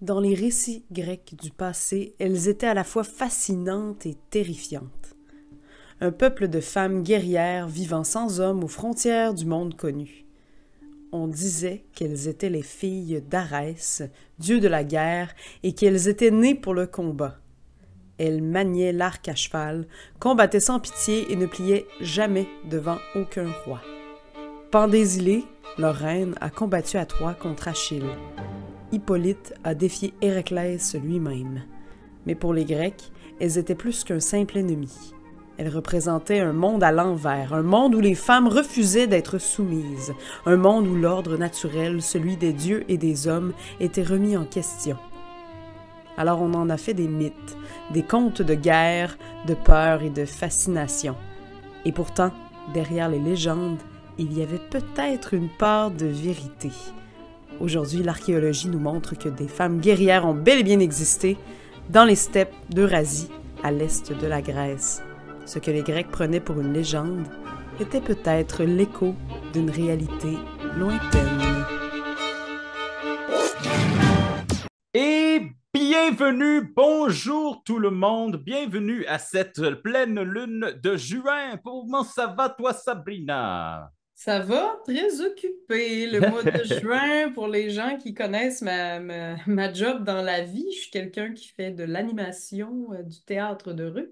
Dans les récits grecs du passé, elles étaient à la fois fascinantes et terrifiantes. Un peuple de femmes guerrières vivant sans hommes aux frontières du monde connu. On disait qu'elles étaient les filles d'Arès, dieu de la guerre, et qu'elles étaient nées pour le combat. Elles maniaient l'arc à cheval, combattaient sans pitié et ne pliaient jamais devant aucun roi. Pandésilée, leur reine, a combattu à Troie contre Achille. Hippolyte a défié Héraclès lui-même. Mais pour les Grecs, elles étaient plus qu'un simple ennemi. Elles représentaient un monde à l'envers, un monde où les femmes refusaient d'être soumises, un monde où l'ordre naturel, celui des dieux et des hommes, était remis en question. Alors on en a fait des mythes, des contes de guerre, de peur et de fascination. Et pourtant, derrière les légendes, il y avait peut-être une part de vérité. Aujourd'hui, l'archéologie nous montre que des femmes guerrières ont bel et bien existé dans les steppes d'Eurasie, à l'est de la Grèce. Ce que les Grecs prenaient pour une légende était peut-être l'écho d'une réalité lointaine. Et bienvenue, bonjour tout le monde, bienvenue à cette pleine lune de juin. Comment ça va toi, Sabrina? Ça va, très occupé. Le mois de juin, pour les gens qui connaissent ma job dans la vie, je suis quelqu'un qui fait de l'animation, du théâtre de rue.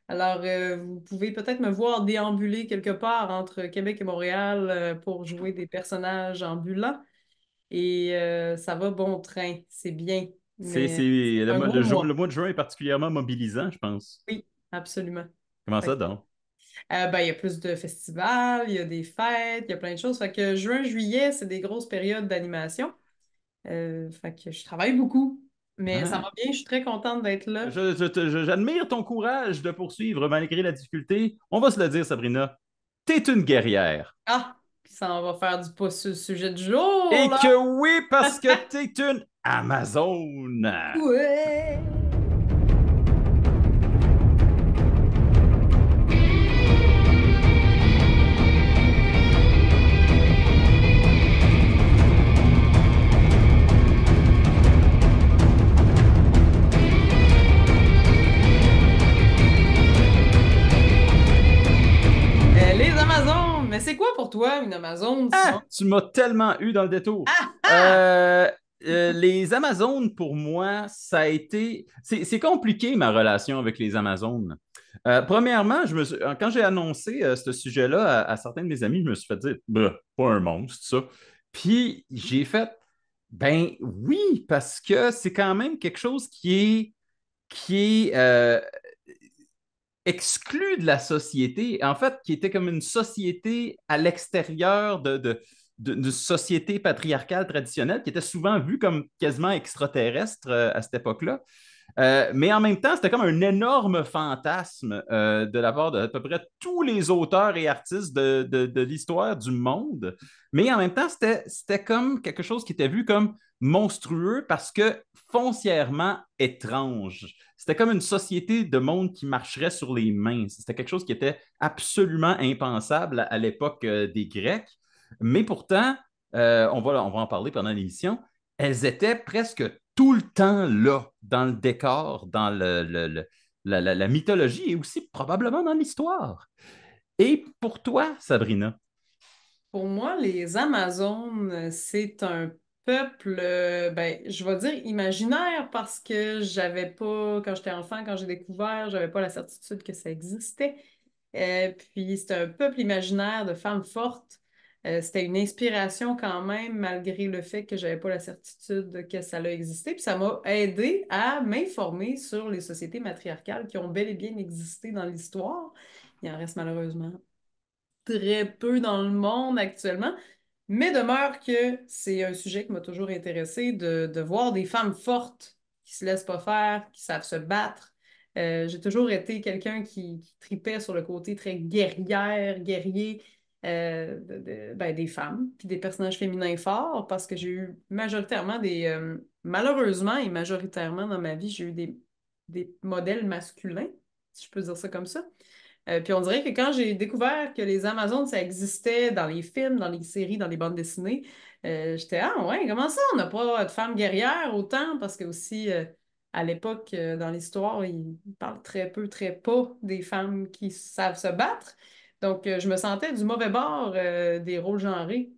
Alors, vous pouvez peut-être me voir déambuler quelque part entre Québec et Montréal pour jouer des personnages ambulants. Et ça va bon train, c'est bien. Mais c'est un gros Le mois. mois de juin est particulièrement mobilisant, je pense. Oui, absolument. Comment Fait ça que, donc? ben, il y a plus de festivals, il y a des fêtes, il y a plein de choses. Fait que juin, juillet, c'est des grosses périodes d'animation. Fait que je travaille beaucoup. Mais ça Hein? va bien, je suis très contente d'être là. J'admire ton courage de poursuivre malgré la difficulté. On va se le dire, Sabrina, t'es une guerrière. Ah, puis ça, on va faire du pas sur le sujet du jour, Et là. que oui, parce que t'es une Amazone. Ouais. Les Amazones! Mais c'est quoi pour toi, une Amazone, Simon? Ah, tu m'as tellement eu dans le détour. Ah! Ah! Euh, les Amazones, pour moi, ça a été. C'est compliqué, ma relation avec les Amazones. Premièrement, quand j'ai annoncé ce sujet-là à certains de mes amis, je me suis fait dire, bah, pas un monstre, ça. Puis j'ai fait, ben oui, parce que c'est quand même quelque chose qui est exclu de la société, en fait, qui était comme une société à l'extérieur d'une société patriarcale traditionnelle, qui était souvent vue comme quasiment extraterrestre à cette époque-là. Mais en même temps, c'était comme un énorme fantasme de la part de à peu près tous les auteurs et artistes de l'histoire du monde. Mais en même temps, c'était comme quelque chose qui était vu comme monstrueux parce que foncièrement étrange. C'était comme une société de monde qui marcherait sur les mains. C'était quelque chose qui était absolument impensable à l'époque des Grecs. Mais pourtant, on va en parler pendant l'émission, elles étaient presque tout le temps là, dans le décor, dans la mythologie et aussi probablement dans l'histoire. Et pour toi, Sabrina? Pour moi, les Amazones, c'est un peuple, ben, je vais dire imaginaire parce que j'avais pas, quand j'étais enfant, quand j'ai découvert, j'avais pas la certitude que ça existait. Puis c'était un peuple imaginaire de femmes fortes. C'était une inspiration quand même, malgré le fait que j'avais pas la certitude que ça allait exister. Puis ça m'a aidé à m'informer sur les sociétés matriarcales qui ont bel et bien existé dans l'histoire. Il en reste malheureusement très peu dans le monde actuellement, mais demeure que c'est un sujet qui m'a toujours intéressé de voir des femmes fortes qui se laissent pas faire, qui savent se battre. J'ai toujours été quelqu'un qui tripait sur le côté très guerrière, guerrier ben, des femmes, puis des personnages féminins forts, parce que j'ai eu majoritairement malheureusement et majoritairement dans ma vie, j'ai eu des modèles masculins, si je peux dire ça comme ça. Puis on dirait que quand j'ai découvert que les Amazones, ça existait dans les films, dans les séries, dans les bandes dessinées, j'étais, ah ouais, comment ça, on n'a pas de femmes guerrières autant? Parce que aussi, à l'époque, dans l'histoire, ils parlent très peu des femmes qui savent se battre. Donc, je me sentais du mauvais bord des rôles genrés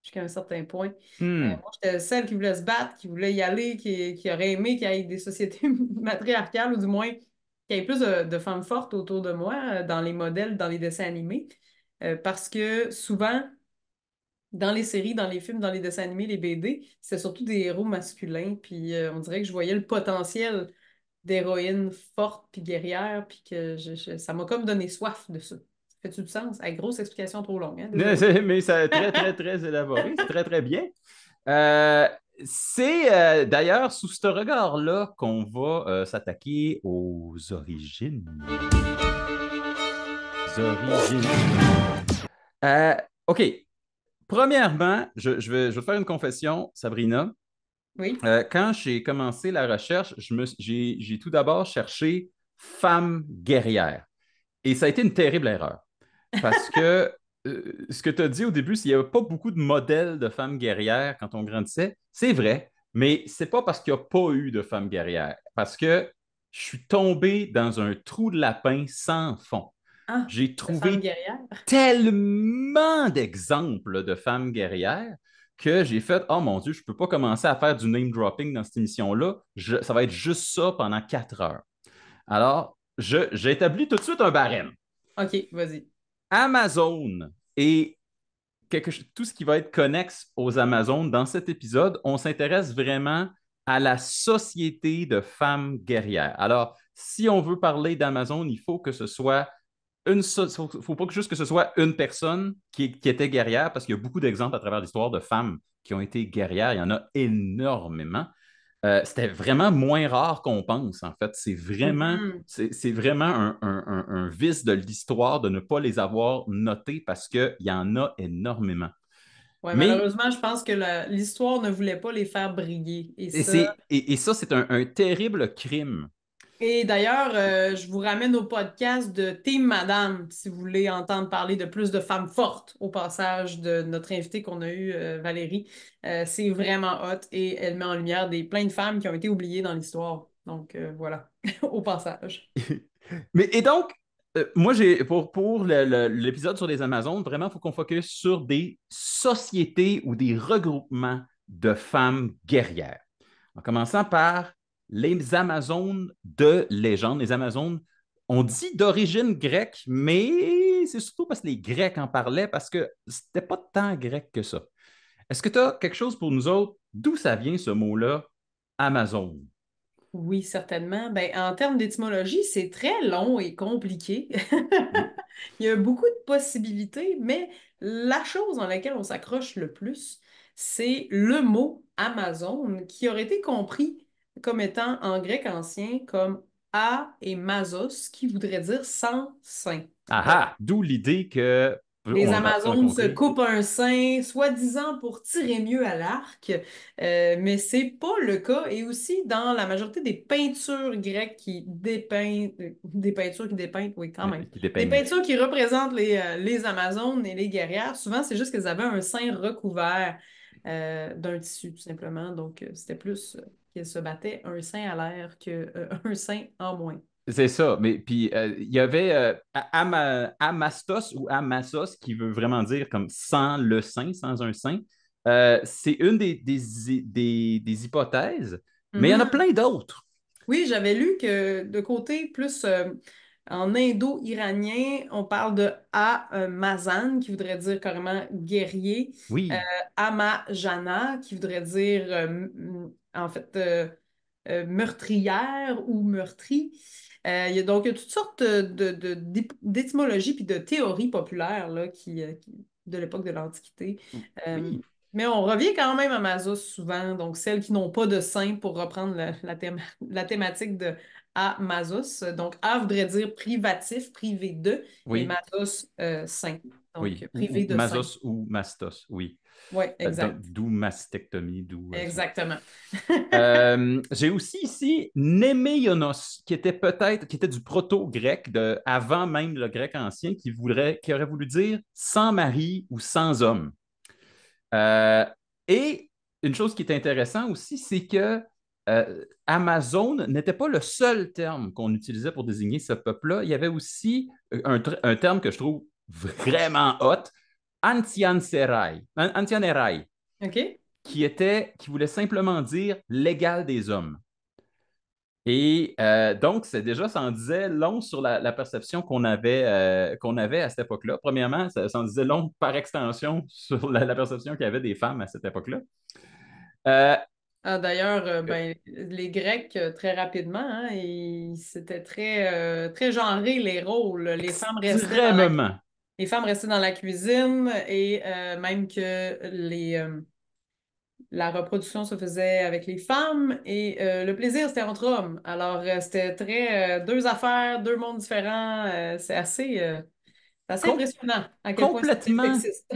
jusqu'à un certain point. Hmm. Moi, j'étais celle qui voulait se battre, qui voulait y aller, qui aurait aimé qu'il y ait des sociétés matriarcales, ou du moins qu'il y ait plus de femmes fortes autour de moi dans les modèles, dans les dessins animés. Parce que souvent, dans les séries, dans les films, dans les dessins animés, les BD, c'est surtout des héros masculins. Puis on dirait que je voyais le potentiel d'héroïnes fortes puis guerrières, puis que ça m'a comme donné soif de ça. Ça fait-tu du sens? Hey, grosse explication trop longue, hein? Mais Désolée. mais c'est très élaboré. C'est très bien. Euh, c'est d'ailleurs sous ce regard-là qu'on va s'attaquer aux origines. Origines. Euh, OK. Premièrement, je vais faire une confession, Sabrina. Oui. Quand j'ai commencé la recherche, j'ai tout d'abord cherché femme guerrière. Et ça a été une terrible erreur. Parce que ce que tu as dit au début, c'est qu'il n'y avait pas beaucoup de modèles de femmes guerrières quand on grandissait. C'est vrai, mais c'est pas parce qu'il n'y a pas eu de femmes guerrières. Parce que je suis tombé dans un trou de lapin sans fond. Ah, J'ai de femme trouvé guerrière. tellement d'exemples de femmes guerrières que j'ai fait, oh mon Dieu, je ne peux pas commencer à faire du name dropping dans cette émission-là. Ça va être juste ça pendant 4 heures. Alors, j'ai établi tout de suite un barème. OK, vas-y. Amazon et tout ce qui va être connexe aux Amazones dans cet épisode, on s'intéresse vraiment à la société de femmes guerrières. Alors, si on veut parler d'Amazon, il faut que ce soit faut pas juste que ce soit une personne qui était guerrière, parce qu'il y a beaucoup d'exemples à travers l'histoire de femmes qui ont été guerrières. Il y en a énormément. C'était vraiment moins rare qu'on pense, en fait. Mhm. C'est vraiment un vice de l'histoire de ne pas les avoir notés parce qu'il y en a énormément. Ouais, Mais malheureusement, je pense que l'histoire ne voulait pas les faire briller. Et et, ça, et ça, c'est un terrible crime. et d'ailleurs, je vous ramène au podcast de Team Madame, si vous voulez entendre parler de plus de femmes fortes au passage de notre invitée qu'on a eue, Valérie. C'est vraiment hot et elle met en lumière plein de femmes qui ont été oubliées dans l'histoire. Donc voilà, au passage. Et donc, moi, pour l'épisode sur les Amazones, vraiment, il faut qu'on focus sur des sociétés ou des regroupements de femmes guerrières. En commençant par les Amazones de légende. Les Amazones, on dit d'origine grecque, mais c'est surtout parce que les Grecs en parlaient, parce que c'était pas tant grec que ça. Est-ce que tu as quelque chose pour nous autres? D'où ça vient ce mot-là, Amazon? Oui, certainement. Ben, en termes d'étymologie, c'est très long et compliqué. Oui. Il y a beaucoup de possibilités, mais la chose dans laquelle on s'accroche le plus, c'est le mot Amazon, qui aurait été compris comme étant en grec ancien comme a et mazos, qui voudrait dire sans sein. Ah ah! D'où l'idée que Les on va Amazones se rencontrer. coupent un sein, soi-disant pour tirer mieux à l'arc, mais c'est pas le cas. Et aussi dans la majorité des peintures grecques qui dépeignent, des peintures qui dépeignent, oui, quand même, Qui des dépeignent. peintures qui représentent les Amazones et les guerrières, souvent c'est juste qu'elles avaient un sein recouvert d'un tissu, tout simplement. Donc c'était plus qu'elles se battaient un sein à l'air qu'un sein en moins. C'est ça. Mais puis il y avait Amastos ou Amassos qui veut vraiment dire comme sans le sein, sans un sein. C'est une des hypothèses, mais il y en a Mhm. plein d'autres. Oui, j'avais lu que de côté plus en indo-iranien, on parle de Mazan, qui voudrait dire carrément guerrier, euh, Oui, Amajana, qui voudrait dire en fait meurtrière ou meurtrie. Il y a toutes sortes d'étymologies puis de théories populaires là, de l'époque de l'Antiquité. Euh, oui, mais on revient quand même à Mazos souvent, donc celles qui n'ont pas de sein pour reprendre la thématique de à Mazos. Donc, A voudrait dire privatif, privé de, et oui, Mazos, saint. Donc, oui. privé Ou de saint. Masos ou Mastos, oui. Oui, exact. D'où mastectomie, ça. Exactement. J'ai aussi ici Néméionos, qui était du proto-grec, avant même le grec ancien, qui aurait voulu dire sans mari ou sans homme. Euh, et une chose qui est intéressante aussi, c'est que Amazon n'était pas le seul terme qu'on utilisait pour désigner ce peuple-là. Il y avait aussi un terme que je trouve vraiment hot, Antianerai, OK. qui voulait simplement dire l'égal des hommes. Et donc, ça en disait long sur la perception qu'on avait à cette époque-là. Premièrement, ça en disait long par extension sur la perception qu'il y avait des femmes à cette époque-là. Euh, Ah, d'ailleurs, ben, les Grecs, très rapidement, hein, c'était très genré les rôles. extrêmement. Les femmes restaient dans la cuisine et même que la reproduction se faisait avec les femmes et le plaisir, c'était entre hommes. Alors, c'était très deux affaires, deux mondes différents. C'est assez Com- impressionnant à quel point c'était complètement, sexiste.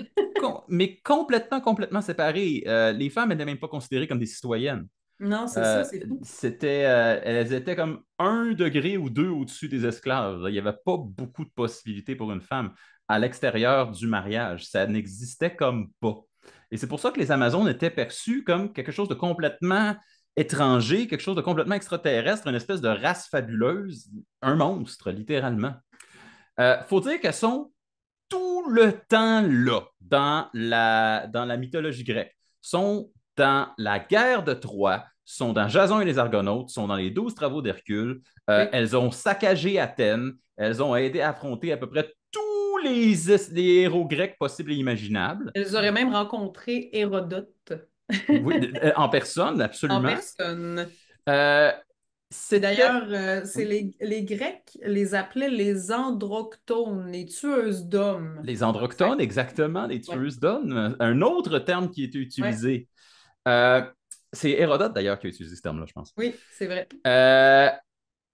mais complètement séparées. Les femmes n'étaient même pas considérées comme des citoyennes. Non, c'est ça, c'est fou. Elles étaient comme 1 degré ou 2 au-dessus des esclaves. Il n'y avait pas beaucoup de possibilités pour une femme à l'extérieur du mariage. Ça n'existait comme pas. Et c'est pour ça que les Amazones étaient perçues comme quelque chose de complètement étranger, quelque chose de complètement extraterrestre, une espèce de race fabuleuse, un monstre, littéralement. Faut dire qu'elles sont tout le temps là dans la mythologie grecque. Sont dans la guerre de Troie, sont dans Jason et les Argonautes, sont dans les 12 travaux d'Hercule. Oui. Elles ont saccagé Athènes. Elles ont aidé à affronter à peu près tous les héros grecs possibles et imaginables. Elles auraient même rencontré Hérodote Oui, en personne, en absolument. personne. Euh, Puis C'était. d'ailleurs, c'est Oui, les Grecs les appelaient les androctones, les tueuses d'hommes. les Ça- androctones, exactement, les Ouais, tueuses d'hommes. Un autre terme qui est ouais, utilisé. Euh, c'est Hérodote d'ailleurs qui a utilisé ce terme-là, je pense. oui, c'est vrai. Euh,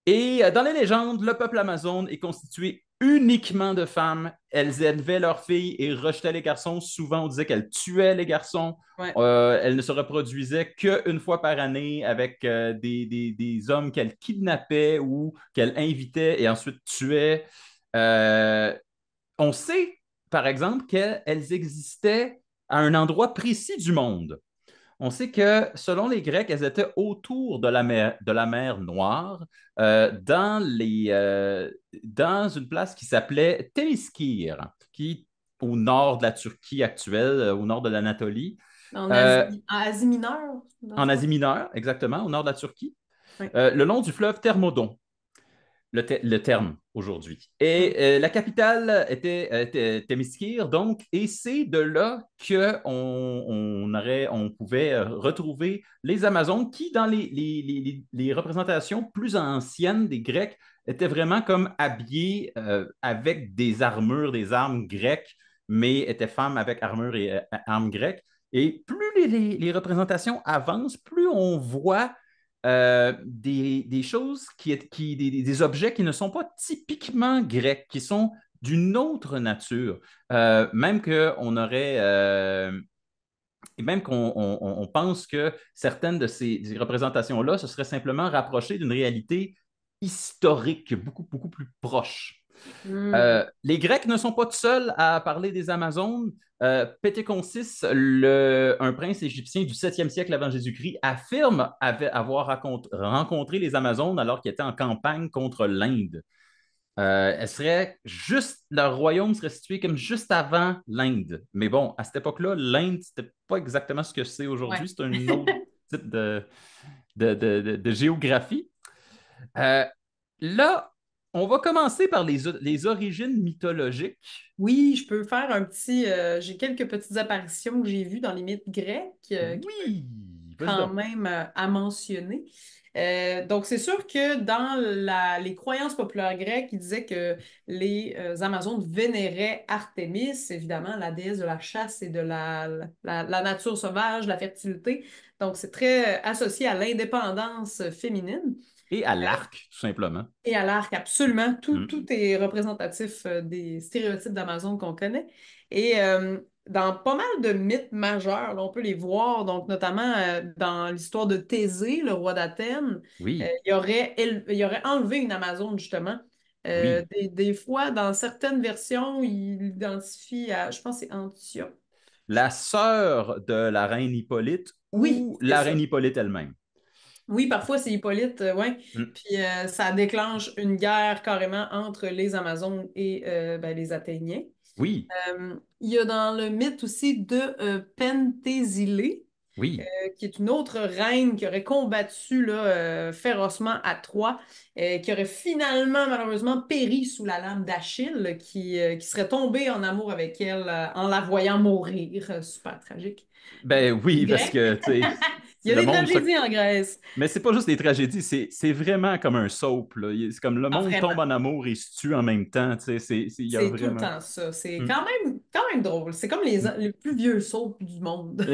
dans les légendes, le peuple amazone est constitué uniquement de femmes. Elles élevaient leurs filles et rejetaient les garçons. Souvent, on disait qu'elles tuaient les garçons. Ouais. Elles ne se reproduisaient qu'une fois par année avec des hommes qu'elles kidnappaient ou qu'elles invitaient et ensuite tuaient. Euh, on sait, par exemple, qu'elles existaient à un endroit précis du monde. On sait que selon les Grecs, elles étaient autour de la mer Noire, dans une place qui s'appelait Témiskir, qui est au nord de la Turquie actuelle, au nord de l'Anatolie, euh, En Asie mineure, dans ce en Asie coin. mineure, exactement, au nord de la Turquie, Oui. le long du fleuve Thermodon, le terme aujourd'hui. Et Mm. la capitale était Témiskir, donc, et c'est de là on pouvait retrouver les Amazones qui, dans les représentations plus anciennes des Grecs, étaient vraiment comme habillées avec des armures, des armes grecques, mais étaient femmes avec armure et armes grecques. Et plus les représentations avancent, plus on voit des choses des objets qui ne sont pas typiquement grecs, qui sont d'une autre nature. Même qu'on aurait, et même qu'on pense que certaines de ces représentations-là se seraient simplement rapprochées d'une réalité historique, beaucoup plus proche. Mm. Les Grecs ne sont pas seuls à parler des Amazones. Pétéconcis, un prince égyptien du 7e siècle avant Jésus-Christ, affirme avoir rencontré les Amazones alors qu'il était en campagne contre l'Inde. Leur royaume serait situé comme juste avant l'Inde. Mais bon, à cette époque-là, l'Inde, c'était pas exactement ce que c'est Ouais. aujourd'hui. C'est un autre type de géographie. Euh, Là, on va commencer par les origines mythologiques. Oui, je peux faire j'ai quelques petites apparitions que j'ai vues dans les mythes grecs qui peuvent Oui, vas-y quand donc. même à mentionner. Donc, c'est sûr que dans les croyances populaires grecques, ils disaient que les Amazones vénéraient Artémis, évidemment, la déesse de la chasse et de la nature sauvage, la fertilité. Donc, c'est très associé à l'indépendance féminine. Et à l'arc, tout simplement. Et à l'arc, absolument. Hmm. Tout est représentatif des stéréotypes d'Amazon qu'on connaît. Et dans pas mal de mythes majeurs, là, on peut les voir, donc notamment dans l'histoire de Thésée, le roi d'Athènes, Oui, il aurait enlevé une Amazone, justement. oui. Des fois, dans certaines versions, il l'identifie à, je pense que c'est Antiope. La sœur de la reine Hippolyte Oui, ou c'est la reine ça. Hippolyte elle-même. Oui, parfois c'est Hippolyte, ouais. Mm. Puis ça déclenche une guerre carrément entre les Amazones et ben, les Athéniens. Oui, Il y a dans le mythe aussi de Pentésilée, oui. qui est une autre reine qui aurait combattu là, férocement à Troie, qui aurait finalement malheureusement péri sous la lame d'Achille, qui serait tombé en amour avec elle en la voyant mourir. Super tragique. Ben oui, parce Grec. que, tu sais, Il y a le des monde se. tragédies en Grèce. Mais c'est pas juste des tragédies, c'est vraiment comme un soap, là. C'est comme le Ah, monde tombe vraiment. en amour et se tue en même temps, tu sais. Il y a C'est tout le vraiment. temps ça. C'est Mm. quand même drôle. C'est comme les plus vieux soaps du monde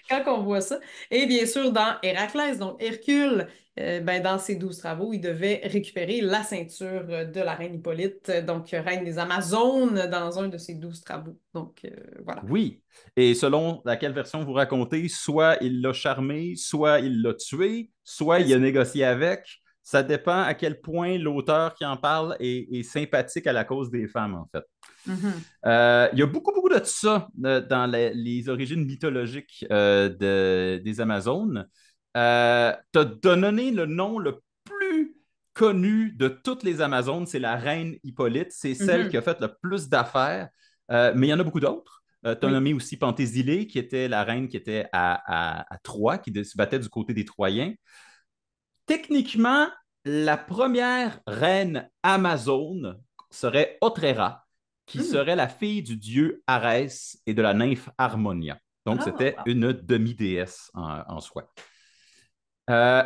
quand on voit ça. Et bien sûr, dans Héraclès, donc Hercule, ben, dans ses 12 travaux, il devait récupérer la ceinture de la reine Hippolyte, donc reine des Amazones, dans un de ses 12 travaux. Donc, voilà. Oui. Et selon laquelle version vous racontez, soit il l'a charmé, soit il l'a tué, soit C'est il a ça. négocié avec. Ça dépend à quel point l'auteur qui en parle est sympathique à la cause des femmes, en fait. Mhm. Il y a beaucoup, beaucoup de ça dans les origines mythologiques des Amazones. Tu as donné le nom le plus connu de toutes les Amazones, c'est la reine Hippolyte. C'est celle qui Mhm. a fait le plus d'affaires, mais il y en a beaucoup d'autres. Tu as Oui. nommé aussi Pentésilée, qui était la reine qui était à Troie, qui se battait du côté des Troyens. Techniquement, la première reine amazone serait Otrera, qui Mhm. serait la fille du dieu Arès et de la nymphe Harmonia. Donc, Ah, c'était wow. une demi-déesse en soi. Euh,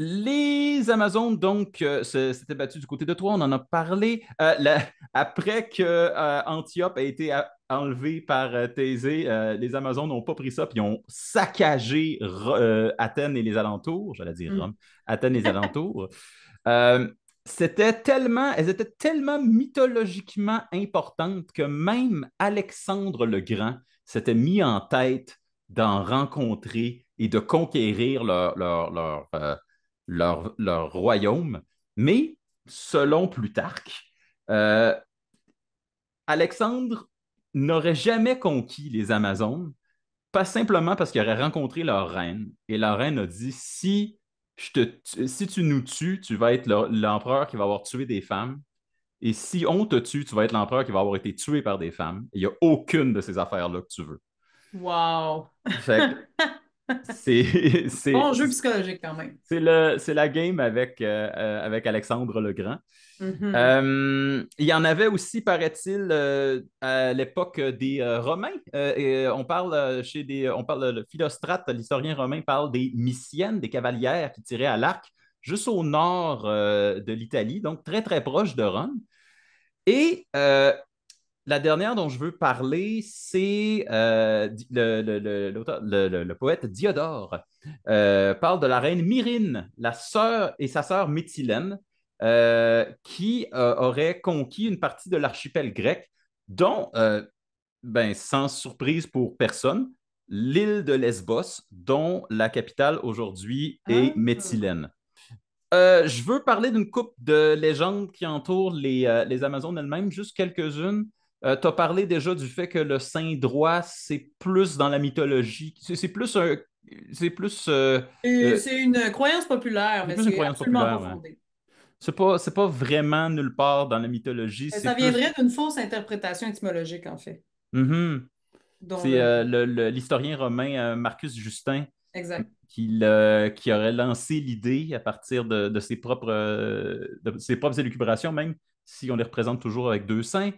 les Amazones, donc, s'étaient battues du côté de Troie, on en a parlé. Après que Antiope a été enlevé par Thésée, les Amazones n'ont pas pris ça, puis ils ont saccagé Athènes et les alentours, j'allais dire Mhm. Rome, Athènes et les alentours. Euh, elles étaient tellement mythologiquement importantes que même Alexandre le Grand s'était mis en tête d'en rencontrer et de conquérir leur royaume. Mais selon Plutarque, euh, Alexandre n'aurait jamais conquis les Amazones, pas simplement parce qu'il aurait rencontré leur reine. Et la reine a dit, si tu nous tues, tu vas être l'empereur qui va avoir tué des femmes. Et si on te tue, tu vas être l'empereur qui va avoir été tué par des femmes. Il n'y a aucune de ces affaires-là que tu veux. Wow. Fait que c'est, c'est, Bon jeu psychologique quand même. c'est la game avec Alexandre le Grand. Mhm. Il y en avait aussi, paraît-il, à l'époque des Romains. Et on parle le Philostrate, l'historien romain, parle des Mysiennes, des cavalières qui tiraient à l'arc juste au nord de l'Italie, donc très très proche de Rome. Et la dernière dont je veux parler, c'est le poète Diodore. Parle de la reine Myrine, la sœur et sa sœur Méthylène, qui aurait conquis une partie de l'archipel grec, dont, ben, sans surprise pour personne, l'île de Lesbos, dont la capitale aujourd'hui est Ah. Méthylène. Je veux parler d'une couple de légendes qui entourent les Amazones elles-mêmes, juste quelques-unes. Tu as parlé déjà du fait que le saint droit, c'est plus dans la mythologie. Et Euh, c'est une croyance populaire, c'est mais plus une c'est croyance absolument pas populaire. Ouais. fondé. C'est pas vraiment nulle part dans la mythologie. Mais C'est ça plus. viendrait d'une fausse interprétation étymologique, en fait, Mhm. dont C'est le... l'historien romain Marcus Justin Exact. qui aurait lancé l'idée à partir de ses propres élucubrations, même si on les représente toujours avec deux seins.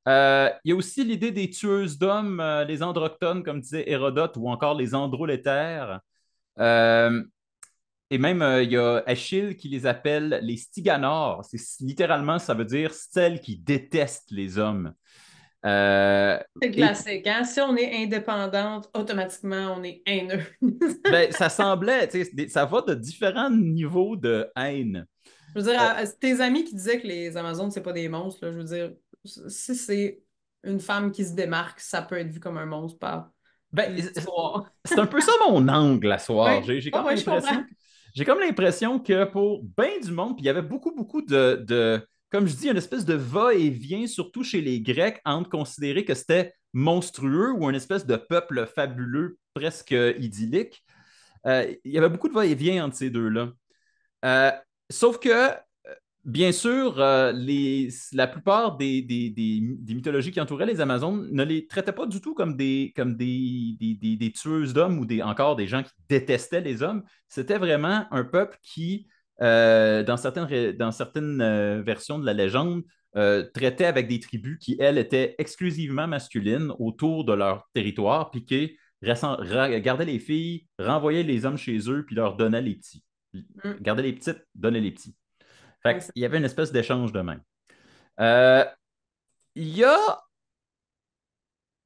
Il y a aussi l'idée des tueuses d'hommes, les androchtones, comme disait Hérodote, ou encore les androlétaires. Euh, et même, il y a Achille qui les appelle les Styganors. Littéralement, ça veut dire celles qui détestent les hommes. Euh, C'est et classique, hein? Si on est indépendante, automatiquement, on est haineux. ben, ça semblait, tu sais, ça va de différents niveaux de haine. Je veux dire, Euh, tes amis qui disaient que les Amazones, c'est pas des monstres, là, je veux dire, si c'est une femme qui se démarque, ça peut être vu comme un monstre par Ben, l'histoire. c'est un peu ça mon angle à soir. Oui, J'ai oh, comme oui, je comprends. l'impression que pour bien du monde, puis il y avait beaucoup comme je dis, une espèce de va-et-vient, surtout chez les Grecs, entre considérer que c'était monstrueux ou une espèce de peuple fabuleux, presque idyllique. Il y avait beaucoup de va-et-vient entre ces deux-là. Euh, Sauf que bien sûr, la plupart des mythologies qui entouraient les Amazones ne les traitaient pas du tout comme des tueuses d'hommes ou encore des gens qui détestaient les hommes. C'était vraiment un peuple qui, dans certaines versions de la légende, traitait avec des tribus qui, elles, étaient exclusivement masculines autour de leur territoire, puis qui gardaient les filles, renvoyaient les hommes chez eux, puis leur donnaient les petits. Mm. Gardaient les petites, donnaient les petits. Oui, Fait qu'il y avait une espèce d'échange de même. Euh, il y a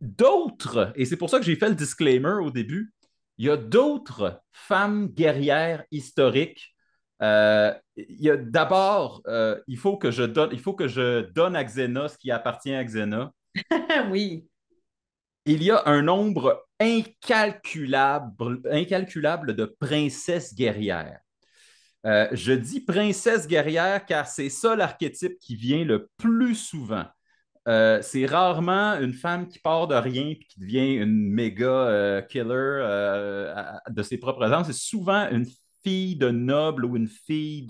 d'autres, et c'est pour ça que j'ai fait le disclaimer au début, il y a d'autres femmes guerrières historiques. Il y a d'abord, il faut que je donne à Xena ce qui appartient à Xena. oui. Il y a un nombre incalculable de princesses guerrières. Je dis princesse guerrière car c'est ça l'archétype qui vient le plus souvent. C'est rarement une femme qui part de rien et qui devient une méga killer de ses propres armes. C'est souvent une fille de noble ou une fille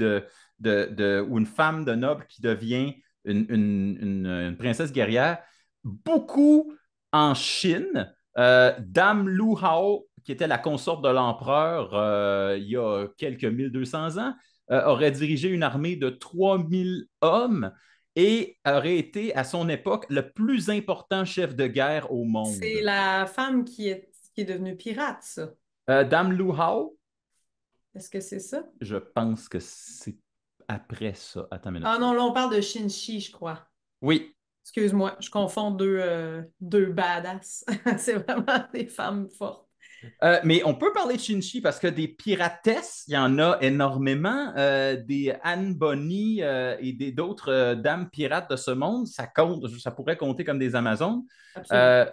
ou une femme de noble qui devient une princesse guerrière. Beaucoup en Chine. Dame Lu Hao, qui était la consorte de l'empereur il y a quelques 1200 ans, aurait dirigé une armée de 3000 hommes et aurait été, à son époque, le plus important chef de guerre au C'est monde. la femme qui est devenue pirate, ça. Dame Lu Hao, Est-ce que c'est ça? je pense que c'est après ça. Attends une Ah minute. non, là, on parle de Shinchi, je crois. Oui. Excuse-moi, je confonds deux badass. C'est vraiment des femmes fortes. Mais on peut parler de Shinchi parce que des piratesses, il y en a énormément. Des Anne Bonny et d'autres dames pirates de ce monde, ça compte, ça pourrait compter comme des Amazones. Absolument.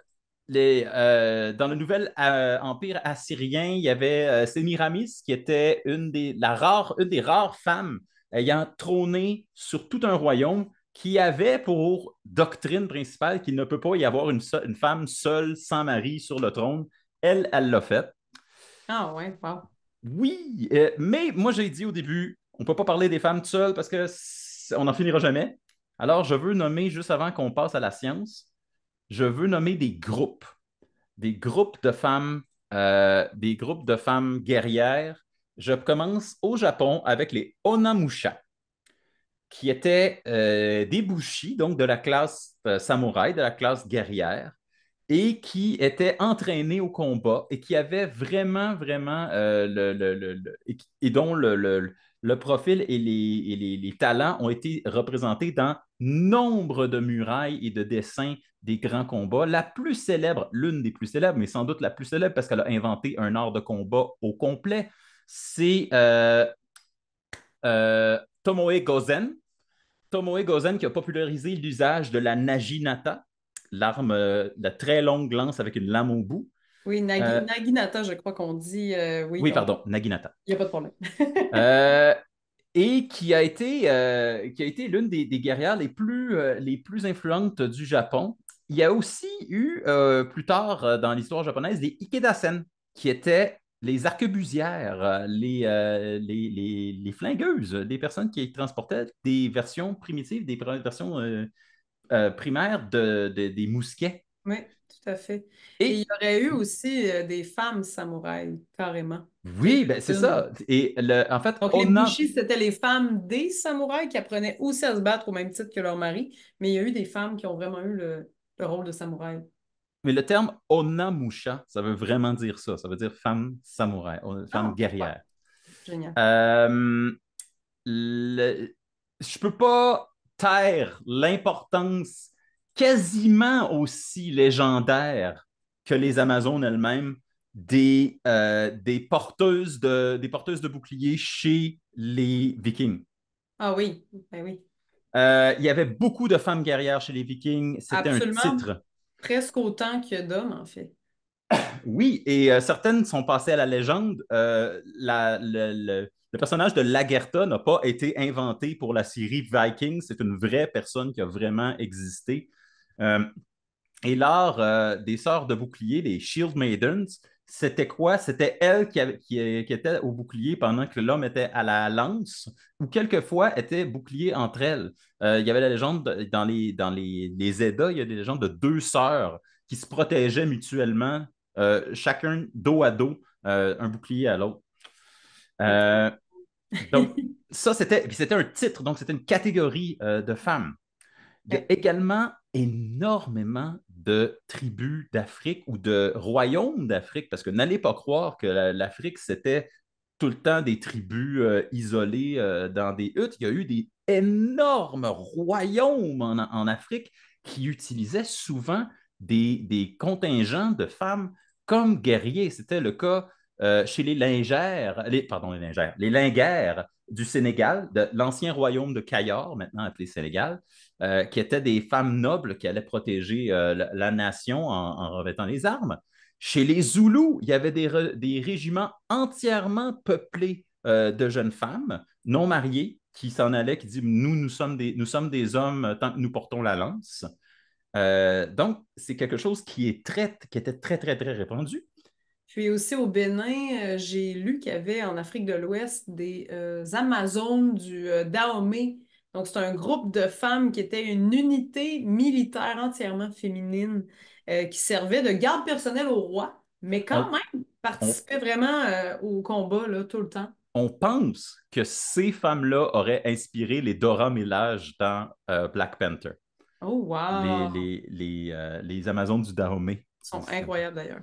Euh, dans le nouvel empire assyrien, il y avait Sémiramis, qui était une des rares femmes ayant trôné sur tout un royaume, qui avait pour doctrine principale qu'il ne peut pas y avoir une femme seule, sans mari, sur le trône. Elle l'a fait. Ah ouais, wow. Oui, mais moi j'ai dit au début, on ne peut pas parler des femmes seules parce que on n'en finira jamais. Alors je veux nommer, juste avant qu'on passe à la science, je veux nommer des groupes de femmes guerrières. Je commence au Japon avec les Onamusha, qui étaient des bushi, donc de la classe samouraï, de la classe guerrière, et qui étaient entraînés au combat et qui avaient vraiment, vraiment et dont le profil et les talents ont été représentés dans nombre de murailles et de dessins des grands combats. La plus célèbre, l'une des plus célèbres, mais sans doute la plus célèbre parce qu'elle a inventé un art de combat au complet, c'est Tomoe Gozen. Tomoe Gozen qui a popularisé l'usage de la naginata, l'arme de très longue lance avec une lame au bout. Oui, Euh, Naginata, je crois qu'on dit oui, oui, pardon, naginata. il n'y a pas de problème. Euh, et qui a été l'une des guerrières les plus influentes du Japon. Il y a aussi eu, plus tard dans l'histoire japonaise, les Ikedasen, qui étaient les arquebusières, les flingueuses, des personnes qui transportaient des versions primitives, des versions primaires des mousquets. Oui, tout à fait. Et il y Et aurait eu aussi des femmes samouraïs, carrément. oui, ben, c'est Une. ça. Et en fait, Donc, les bushis, c'était les femmes des samouraïs qui apprenaient aussi à se battre au même titre que leur mari, mais il y a eu des femmes qui ont vraiment eu le rôle de samouraï. mais le terme onamusha, ça veut vraiment dire ça. Ça veut dire femme samouraï, femme Ah, super. guerrière. Génial. Euh, le- je peux pas taire l'importance quasiment aussi légendaire que les Amazones elles-mêmes des porteuses de boucliers chez les Vikings. Ah oui, ben oui. Il y avait beaucoup de femmes guerrières chez les Vikings. C'était un Absolument titre. presque autant que d'hommes, en fait. Oui, et certaines sont passées à la légende. Le personnage de Lagertha n'a pas été inventé pour la série Vikings. C'est une vraie personne qui a vraiment existé. Euh, et l'art des sœurs de bouclier, les Shield Maidens, c'était quoi? C'était elles qui étaient au bouclier pendant que l'homme était à la lance, ou quelquefois étaient boucliers entre elles. Il y avait la légende les Eddas, il y a des légendes de deux sœurs qui se protégeaient mutuellement, chacun dos à dos, un bouclier à l'autre. Ok. Euh, donc, ça, c'était un titre, donc c'était une catégorie de femmes. Il y a Ouais. également énormément de tribus d'Afrique ou de royaumes d'Afrique, parce que n'allez pas croire que l'Afrique, c'était tout le temps des tribus isolées dans des huttes. Il y a eu des énormes royaumes en Afrique qui utilisaient souvent des contingents de femmes comme guerriers. C'était le cas chez les lingères, pardon, les linguères du Sénégal, de l'ancien royaume de Kayar, maintenant appelé Sénégal, qui étaient des femmes nobles qui allaient protéger la nation en revêtant les armes. Chez les Zoulous, il y avait des régiments entièrement peuplés de jeunes femmes non mariées qui s'en allaient, qui disent nous sommes des hommes tant que nous portons la lance. Donc, c'est quelque chose qui était très, très, très répandu. Puis aussi au Bénin, j'ai lu qu'il y avait en Afrique de l'Ouest des Amazones du Dahomey. Donc, c'est un groupe de femmes qui était une unité militaire entièrement féminine qui servait de garde personnelle au roi, mais quand On, même on, participait vraiment au combat là, tout le temps. on pense que ces femmes-là auraient inspiré les Dora Milaje dans Black Panther, Oh, wow! les Amazones du Dahomey. Ils sont incroyables d'ailleurs.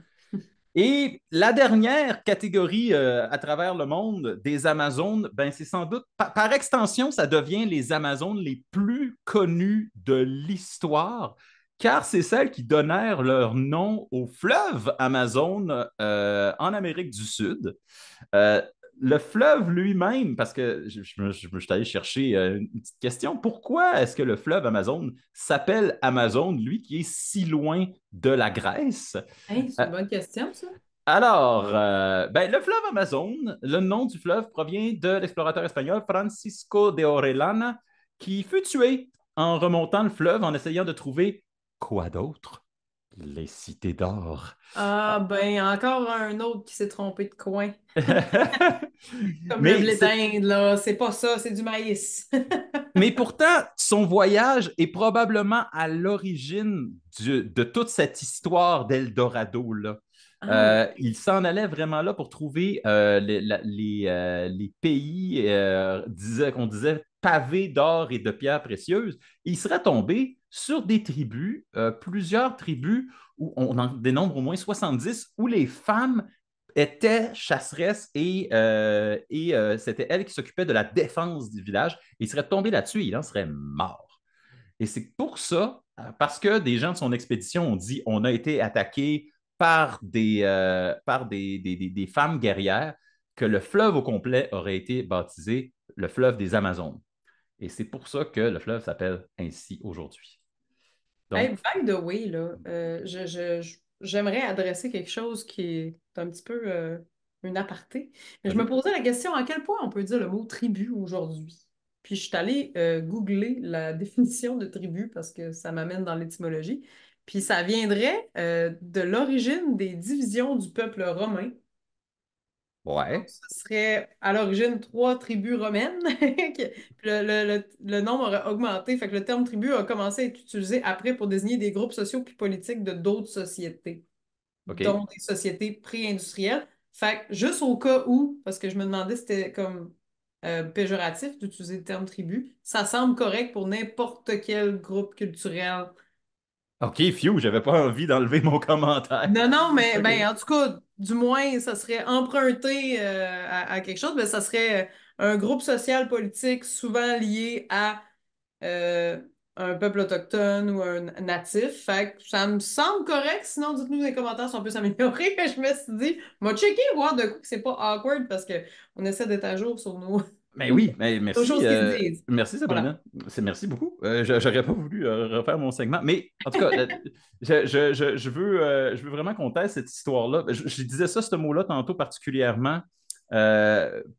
Et la dernière catégorie à travers le monde des Amazones, ben c'est sans doute, par extension, ça devient les Amazones les plus connues de l'histoire, car c'est celles qui donnèrent leur nom au fleuve Amazon en Amérique du Sud. Euh, le fleuve lui-même, parce que je suis allé chercher une petite question, pourquoi est-ce que le fleuve Amazon s'appelle Amazon, lui qui est si loin de la Grèce? Hey, c'est Euh, une bonne question, ça. alors, ben, le fleuve Amazon, le nom du fleuve provient de l'explorateur espagnol Francisco de Orellana, qui fut tué en remontant le fleuve en essayant de trouver quoi d'autre? Les cités d'or. Ah, ben, encore un autre qui s'est trompé de coin. Comme le Mais blé c'est d'Inde, là. C'est pas ça, c'est du maïs. Mais pourtant, son voyage est probablement à l'origine de toute cette histoire d'Eldorado-là. Ah, Il s'en allait vraiment là pour trouver les pays, qu'on disait, pavés d'or et de pierres précieuses. Il serait tombé sur des tribus, plusieurs tribus, où on en dénombre au moins 70, où les femmes était chasseresse et c'était elle qui s'occupait de la défense du village. Il serait tombé là-dessus et il en serait mort. Et c'est pour ça, parce que des gens de son expédition ont dit on a été attaqué par des femmes guerrières, que le fleuve au complet aurait été baptisé le fleuve des Amazones. Et c'est pour ça que le fleuve s'appelle ainsi aujourd'hui. hey, Donc, by the way, là, j'aimerais adresser quelque chose qui est un petit peu une aparté. Mais je me vas-y. posais la question à quel point on peut dire le mot tribu aujourd'hui. Puis je suis allée googler la définition de tribu parce que ça m'amène dans l'étymologie. Puis ça viendrait de l'origine des divisions du peuple romain. Donc, Ouais, ce serait à l'origine trois tribus romaines. Puis le nombre aurait augmenté. Fait que le terme tribu a commencé à être utilisé après pour désigner des groupes sociaux puis politiques de d'autres sociétés, OK. dont des sociétés pré-industrielles. Fait que juste au cas où, parce que je me demandais si c'était comme péjoratif d'utiliser le terme tribu, ça semble correct pour n'importe quel groupe culturel. OK, phew, j'avais pas envie d'enlever mon commentaire. Non, non, mais OK. ben, en tout cas, du moins, ça serait emprunté à quelque chose, mais ça serait un groupe social politique souvent lié à euh, un peuple autochtone ou un natif. Fait que ça me semble correct. Sinon, dites-nous dans les commentaires si on peut s'améliorer. Je me suis dit, m'a checké, voir de coup que c'est pas awkward parce que on essaie d'être à jour sur nos. Mais oui, mais Deux merci. choses qui se disent. Merci, Voilà. Sabrina. Merci beaucoup. J'aurais pas voulu refaire mon segment. Mais en tout cas, je veux vraiment qu'on teste cette histoire-là. Je disais ça, ce mot-là, tantôt particulièrement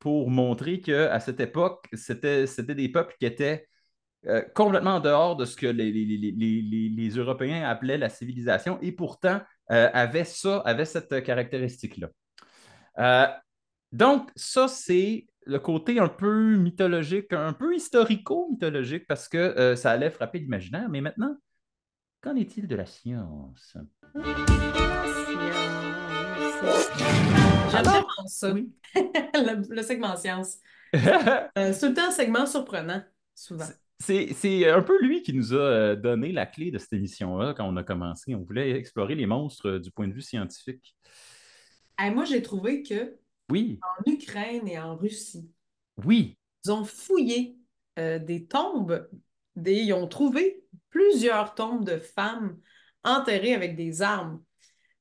pour montrer qu'à cette époque, c'était des peuples qui étaient complètement en dehors de ce que les Européens appelaient la civilisation et pourtant avaient cette caractéristique-là. Euh, donc, ça, c'est le côté un peu mythologique, un peu historico-mythologique, parce que ça allait frapper l'imaginaire. Mais maintenant, qu'en est-il de la science? J'aime Alors, tellement ça. oui. Le segment science. C'est tout le temps un segment surprenant, souvent. C'est un peu lui qui nous a donné la clé de cette émission-là quand on a commencé. On voulait explorer les monstres du point de vue scientifique. Moi, j'ai trouvé que Oui, en Ukraine et en Russie, oui. ils ont fouillé des tombes, ils ont trouvé plusieurs tombes de femmes enterrées avec des armes.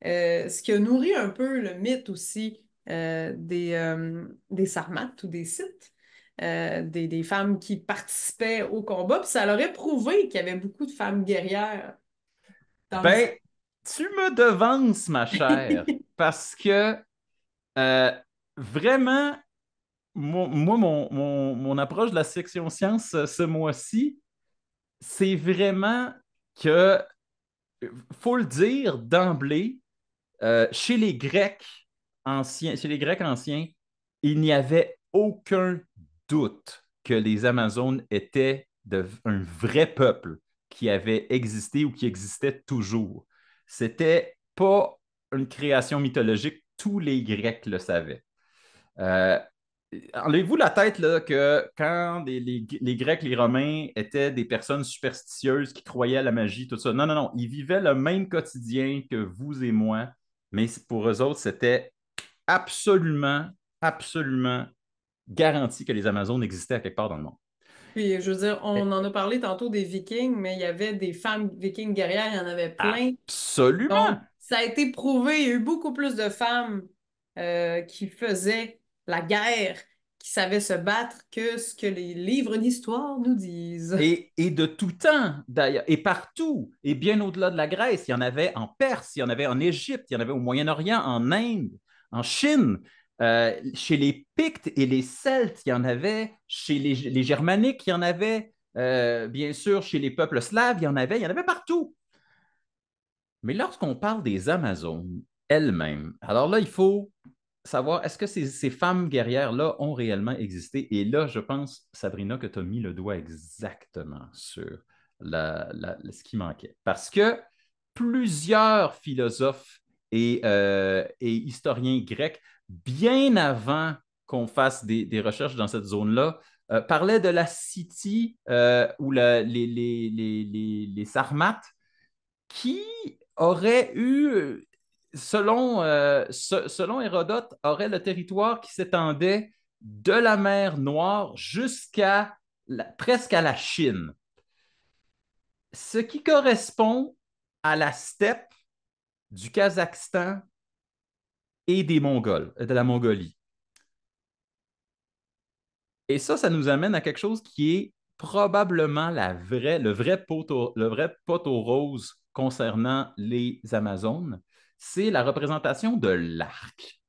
Ce qui a nourri un peu le mythe aussi des Sarmates ou des Scythes, des femmes qui participaient au combat. Puis ça leur a prouvé qu'il y avait beaucoup de femmes guerrières dans Ben, tu me devances, ma chère, parce que euh, vraiment, mon approche de la section science ce mois-ci, c'est vraiment que, faut le dire d'emblée, chez les Grecs anciens, il n'y avait aucun doute que les Amazones étaient un vrai peuple qui avait existé ou qui existait toujours. C'était pas une création mythologique, tous les Grecs le savaient. Euh, Enlevez-vous la tête là, que quand les Grecs, les Romains étaient des personnes superstitieuses qui croyaient à la magie, tout ça. Non, non, non. Ils vivaient le même quotidien que vous et moi, mais pour eux autres, c'était absolument, absolument garanti que les Amazones existaient à quelque part dans le monde. Puis, je veux dire, Eh, on en a parlé tantôt des Vikings, mais il y avait des femmes vikings guerrières, il y en avait plein. Absolument. Donc, ça a été prouvé, il y a eu beaucoup plus de femmes qui faisaient la guerre, qui savaient se battre que ce que les livres d'histoire nous disent. Et de tout temps, d'ailleurs, et partout, et bien au-delà de la Grèce, il y en avait en Perse, il y en avait en Égypte, il y en avait au Moyen-Orient, en Inde, en Chine, chez les Pictes et les Celtes, il y en avait, chez les Germaniques, il y en avait, bien sûr, chez les peuples slaves, il y en avait partout. Mais lorsqu'on parle des Amazones elles-mêmes, alors là, il faut savoir, est-ce que ces femmes guerrières-là ont réellement existé? Et là, je pense, Sabrina, que tu as mis le doigt exactement sur ce qui manquait. Parce que plusieurs philosophes et historiens grecs, bien avant qu'on fasse des recherches dans cette zone-là, parlaient de la Scythie ou les Sarmates qui auraient eu selon Hérodote, aurait le territoire qui s'étendait de la mer Noire jusqu'à presque à la Chine, ce qui correspond à la steppe du Kazakhstan et des Mongols, de la Mongolie. Et ça nous amène à quelque chose qui est probablement le vrai poteau rose concernant les Amazones, c'est la représentation de l'arc.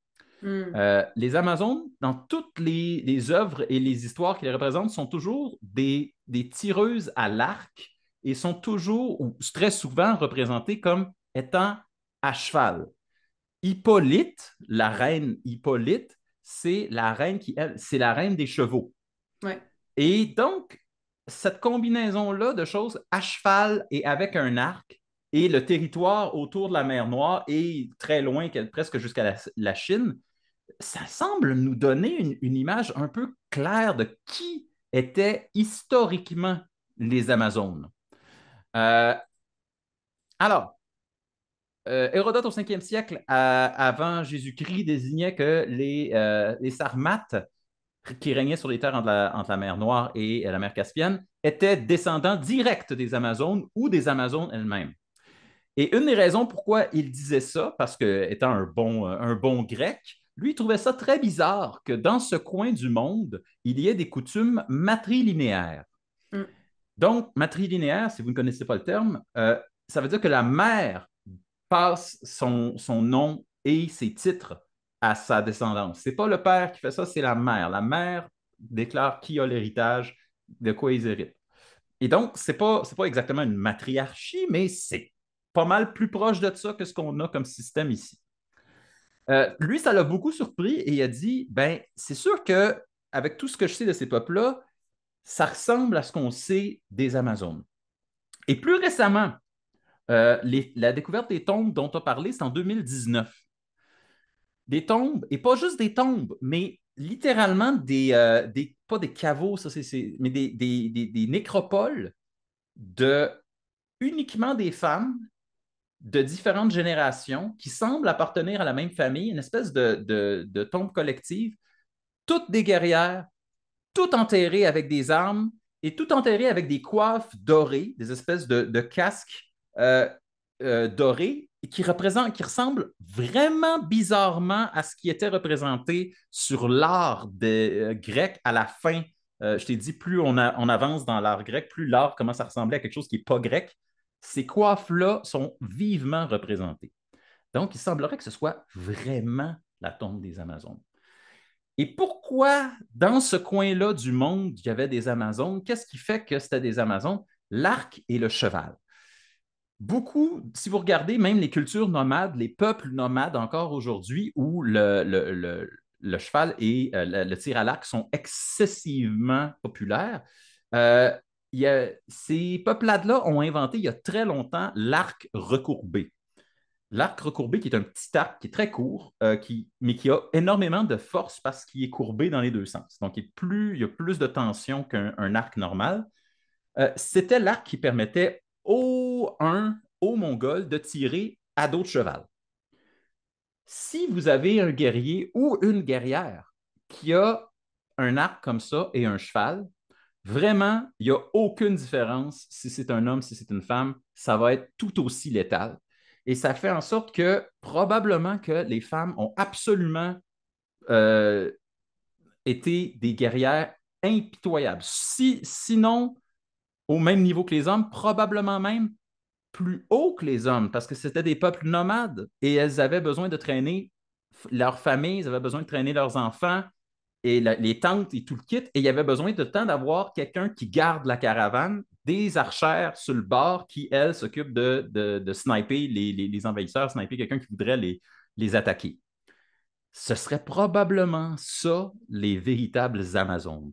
Hmm. Les Amazones, dans toutes les œuvres et les histoires qui les représentent, sont toujours des tireuses à l'arc et sont toujours, ou très souvent, représentées comme étant à cheval. Hippolyte, la reine Hippolyte, c'est la reine c'est la reine des chevaux. Ouais. Et donc, cette combinaison-là de choses à cheval et avec un arc, et le territoire autour de la mer Noire et très loin, presque jusqu'à la Chine, ça semble nous donner une image un peu claire de qui étaient historiquement les Amazones. Euh, alors, Hérodote au 5e siècle avant Jésus-Christ désignait que les Sarmates, qui régnaient sur les terres entre la mer Noire et la mer Caspienne, étaient descendants directs des Amazones ou des Amazones elles-mêmes. Et une des raisons pourquoi il disait ça, parce que étant un bon grec, Lui, il trouvait ça très bizarre que dans ce coin du monde, il y ait des coutumes matrilinéaires. Mm. Donc, matrilinéaire, si vous ne connaissez pas le terme, ça veut dire que la mère passe son nom et ses titres à sa descendance. Ce n'est pas le père qui fait ça, c'est la mère. La mère déclare qui a l'héritage, de quoi ils héritent. Et donc, c'est pas exactement une matriarchie, mais c'est pas mal plus proche de ça que ce qu'on a comme système ici. Lui, ça l'a beaucoup surpris et il a dit, ben, c'est sûr que avec tout ce que je sais de ces peuples-là, ça ressemble à ce qu'on sait des Amazones. Et plus récemment, la découverte des tombes dont tu as parlé, c'est en 2019. Des tombes, et pas juste des tombes, mais littéralement pas des caveaux, ça, mais des nécropoles de uniquement des femmes de différentes générations qui semblent appartenir à la même famille, une espèce de tombe collective, toutes des guerrières, toutes enterrées avec des armes et toutes enterrées avec des coiffes dorées, des espèces de casques euh, dorés qui ressemblent vraiment bizarrement à ce qui était représenté sur l'art des Grecs à la fin. Je t'ai dit, plus on avance dans l'art grec, plus l'art commence à ressembler à quelque chose qui n'est pas grec. Ces coiffes-là sont vivement représentées. Donc, il semblerait que ce soit vraiment la tombe des Amazones. Et pourquoi, dans ce coin-là du monde, il y avait des Amazones? Qu'est-ce qui fait que c'était des Amazones? L'arc et le cheval. Beaucoup, si vous regardez même les cultures nomades, les peuples nomades encore aujourd'hui, où le cheval et le tir à l'arc sont excessivement populaires, euh, ces peuplades-là ont inventé il y a très longtemps l'arc recourbé. L'arc recourbé, qui est un petit arc qui est très court, mais qui a énormément de force parce qu'il est courbé dans les deux sens. Donc, il y a plus de tension qu'un arc normal. C'était l'arc qui permettait aux Mongols de tirer à dos de cheval. Si vous avez un guerrier ou une guerrière qui a un arc comme ça et un cheval, vraiment, il n'y a aucune différence si c'est un homme, si c'est une femme, ça va être tout aussi létal. Et ça fait en sorte que probablement que les femmes ont absolument euh, été des guerrières impitoyables. Sinon, au même niveau que les hommes, probablement même plus haut que les hommes, parce que c'était des peuples nomades et elles avaient besoin de traîner leur famille, elles avaient besoin de traîner leurs enfants et les tentes et tout le kit. Et il y avait besoin de temps d'avoir quelqu'un qui garde la caravane, des archères sur le bord qui, elles, s'occupent de sniper les envahisseurs, sniper quelqu'un qui voudrait les attaquer. Ce serait probablement ça, les véritables Amazones.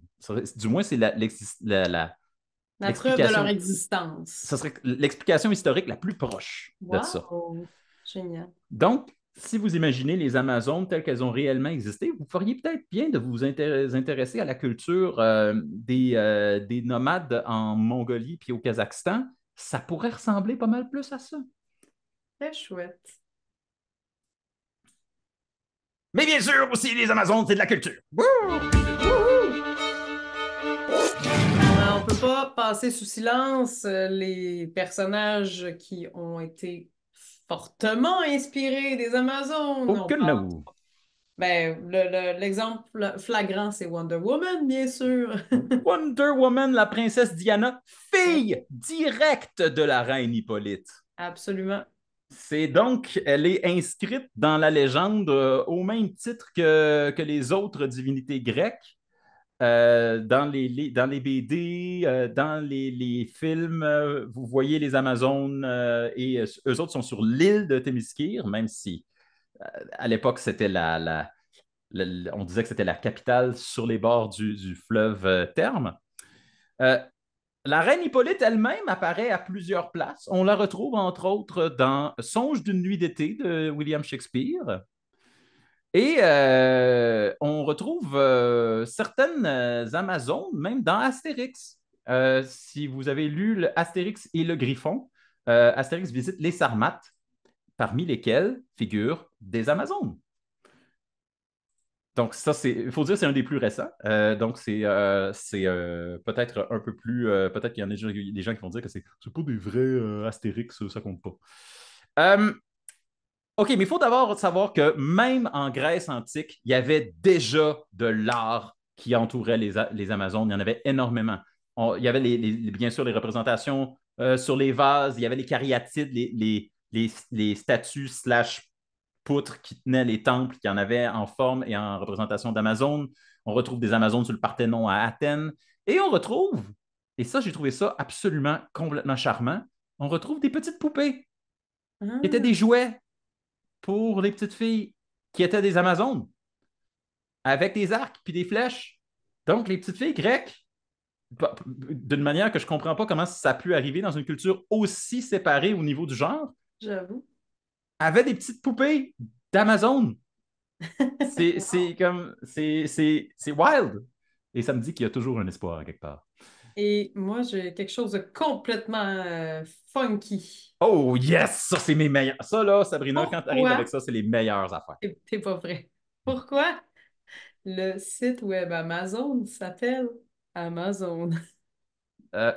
Du moins, c'est La preuve de leur l'explication. Ce existence. serait l'explication historique la plus proche de ça. Wow! Génial. Donc, si vous imaginez les Amazones telles qu'elles ont réellement existé, vous feriez peut-être bien de vous intéresser à la culture des nomades en Mongolie puis au Kazakhstan. Ça pourrait ressembler pas mal plus à ça. Très chouette. Mais bien sûr, aussi, les Amazones, c'est de la culture. On peut pas passer sous silence les personnages qui ont été fortement inspirés des Amazones. On Aucune parle... nous. Ben, l'exemple flagrant, c'est Wonder Woman, bien sûr. Wonder Woman, la princesse Diana, fille directe de la reine Hippolyte. Absolument. Elle est inscrite dans la légende au même titre que les autres divinités grecques. Dans les BD, dans les films, vous voyez les Amazones et eux autres sont sur l'île de Témiskyre, même si à l'époque c'était on disait que c'était la capitale sur les bords du fleuve Terme. Euh, la reine Hippolyte elle-même apparaît à plusieurs places. On la retrouve entre autres dans Songe d'une nuit d'été de William Shakespeare. Et on retrouve certaines Amazones, même dans Astérix. Si vous avez lu le Astérix et le Griffon, Astérix visite les Sarmates, parmi lesquels figurent des Amazones. Donc, ça, il faut dire, c'est un des plus récents. Donc, c'est peut-être un peu plus. Peut-être qu'il y en a des gens qui vont dire que c'est pas des vrais Astérix, ça compte pas. OK, mais il faut d'abord savoir que même en Grèce antique, il y avait déjà de l'art qui entourait les Amazones. Il y en avait énormément. Il y avait bien sûr les représentations sur les vases, il y avait les cariatides, les statues slash poutres qui tenaient les temples, qui en avaient en forme et en représentation d'Amazones. On retrouve des Amazones sur le Parthénon à Athènes. Et on retrouve, et ça, j'ai trouvé ça absolument complètement charmant, on retrouve des petites poupées qui étaient des Ah, jouets pour les petites filles qui étaient des Amazones, avec des arcs puis des flèches. Donc, les petites filles grecques, d'une manière que je ne comprends pas comment ça a pu arriver dans une culture aussi séparée au niveau du genre, j'avoue. avaient des petites poupées d'Amazon. Wow. C'est wild. Et ça me dit qu'il y a toujours un espoir quelque part. Et moi, j'ai quelque chose de complètement funky. Oh yes, ça c'est mes meilleurs. Ça là, Sabrina, quand tu arrives avec Pourquoi? ça, c'est les meilleures affaires. T'es pas vrai. Pourquoi le site web Amazon s'appelle Amazon? Euh,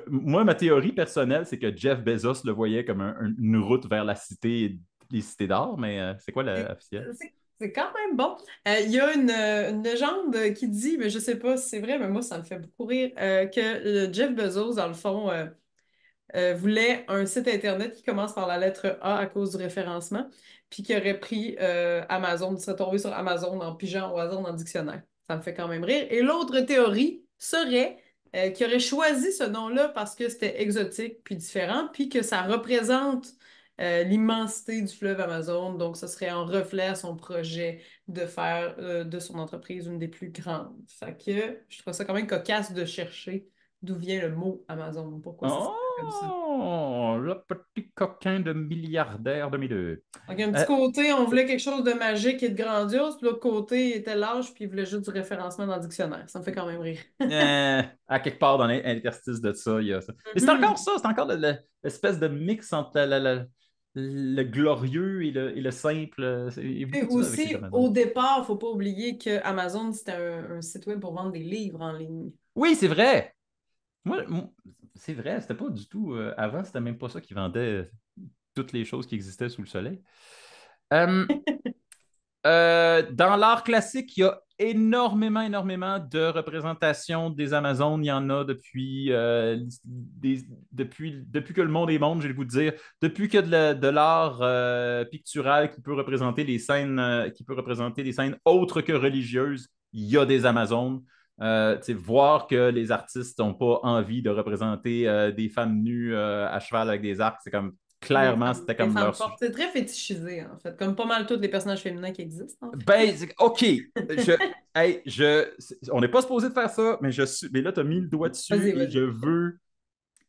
moi, ma théorie personnelle, c'est que Jeff Bezos le voyait comme une route vers la cité, les cités d'or, mais c'est quoi C'est l'officiel? c'est quand même bon. Il y a une légende qui dit, mais je sais pas si c'est vrai, mais moi, ça me fait beaucoup rire, que Jeff Bezos, dans le fond, voulait un site Internet qui commence par la lettre A à cause du référencement, puis qui aurait pris Amazon, il serait tombé sur Amazon en pigeant au hasard dans le dictionnaire. Ça me fait quand même rire. Et l'autre théorie serait qu'il aurait choisi ce nom-là parce que c'était exotique puis différent, puis que ça représente l'immensité du fleuve Amazon. Donc, ce serait en reflet à son projet de faire de son entreprise une des plus grandes. Fait que je trouve ça quand même cocasse de chercher d'où vient le mot Amazon, pourquoi ça s'appelle comme ça. Oh, le petit coquin de milliardaire 2002. Donc, un petit Euh, côté, on voulait quelque chose de magique et de grandiose, puis l'autre côté, il était lâche, puis il voulait juste du référencement dans le dictionnaire. Ça me fait quand même rire. à quelque part dans l'interstice de ça, il y a ça. Et c'est encore Mhm. ça, c'est encore l'espèce de mix entre le glorieux et le simple. Il y a Et beaucoup de ça avec les aussi, Amazones. au départ, faut pas oublier que Amazon, c'était un site web pour vendre des livres en ligne. Oui, c'est vrai. C'est vrai, c'était pas du tout. Avant, c'était même pas ça qui vendait toutes les choses qui existaient sous le soleil. Euh, dans l'art classique, il y a énormément de représentations des Amazones. Il y en a depuis que le monde est monde, j'ai le goût de dire. Depuis que de l'art pictural qui peut représenter les scènes, qui peut représenter des scènes autres que religieuses, il y a des Amazones. Voir que les artistes n'ont pas envie de représenter des femmes nues à cheval avec des arcs, c'est comme clairement, c'était Des comme femmes leur sujet. fortes. C'est très fétichisé, en fait, comme pas mal tous les personnages féminins qui existent, en fait. Ben, OK. Je, hey, on n'est pas supposé de faire ça, mais là, tu as mis le doigt dessus Vas-y, et vas-y,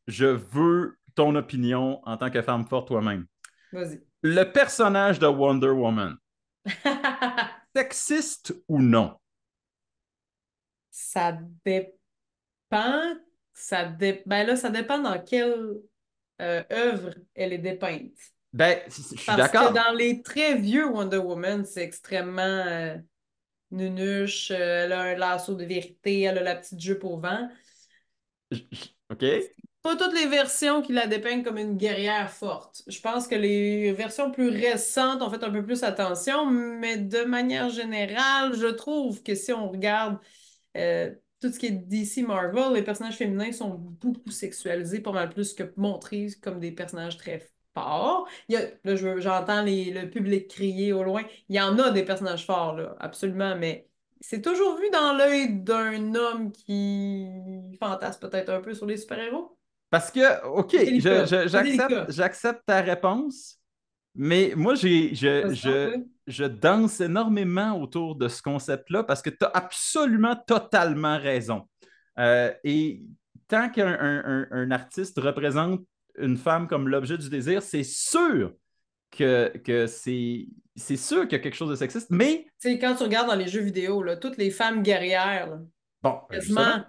je veux ton opinion en tant que femme forte toi-même. vas-y. Le personnage de Wonder Woman, sexiste ou non? Ça dépend. Ben là, ça dépend dans quelle œuvre elle est dépeinte. Ben, je suis Parce que d'accord. dans les très vieux Wonder Woman, c'est extrêmement nunuche. Elle a un lasso de vérité, elle a la petite jupe au vent. OK? Pas toutes les versions qui la dépeignent comme une guerrière forte. Je pense que les versions plus récentes ont fait un peu plus attention, mais de manière générale, je trouve que si on regarde euh, tout ce qui est DC Marvel, les personnages féminins sont beaucoup sexualisés, pas mal plus que montrés comme des personnages très forts. Là, j'entends le public crier au loin. Il y en a des personnages forts, là, absolument, mais c'est toujours vu dans l'œil d'un homme qui fantasme peut-être un peu sur les super-héros. Parce que, OK, C'est délicat. C'est délicat. j'accepte ta réponse, mais moi, Vas-y donc, oui. je danse énormément autour de ce concept-là parce que tu as absolument, totalement raison. Et tant qu'un artiste représente une femme comme l'objet du désir, c'est sûr que c'est sûr qu'il y a quelque chose de sexiste, mais Tu sais, quand tu regardes dans les jeux vidéo, là, toutes les femmes guerrières, là, bon, justement, quasiment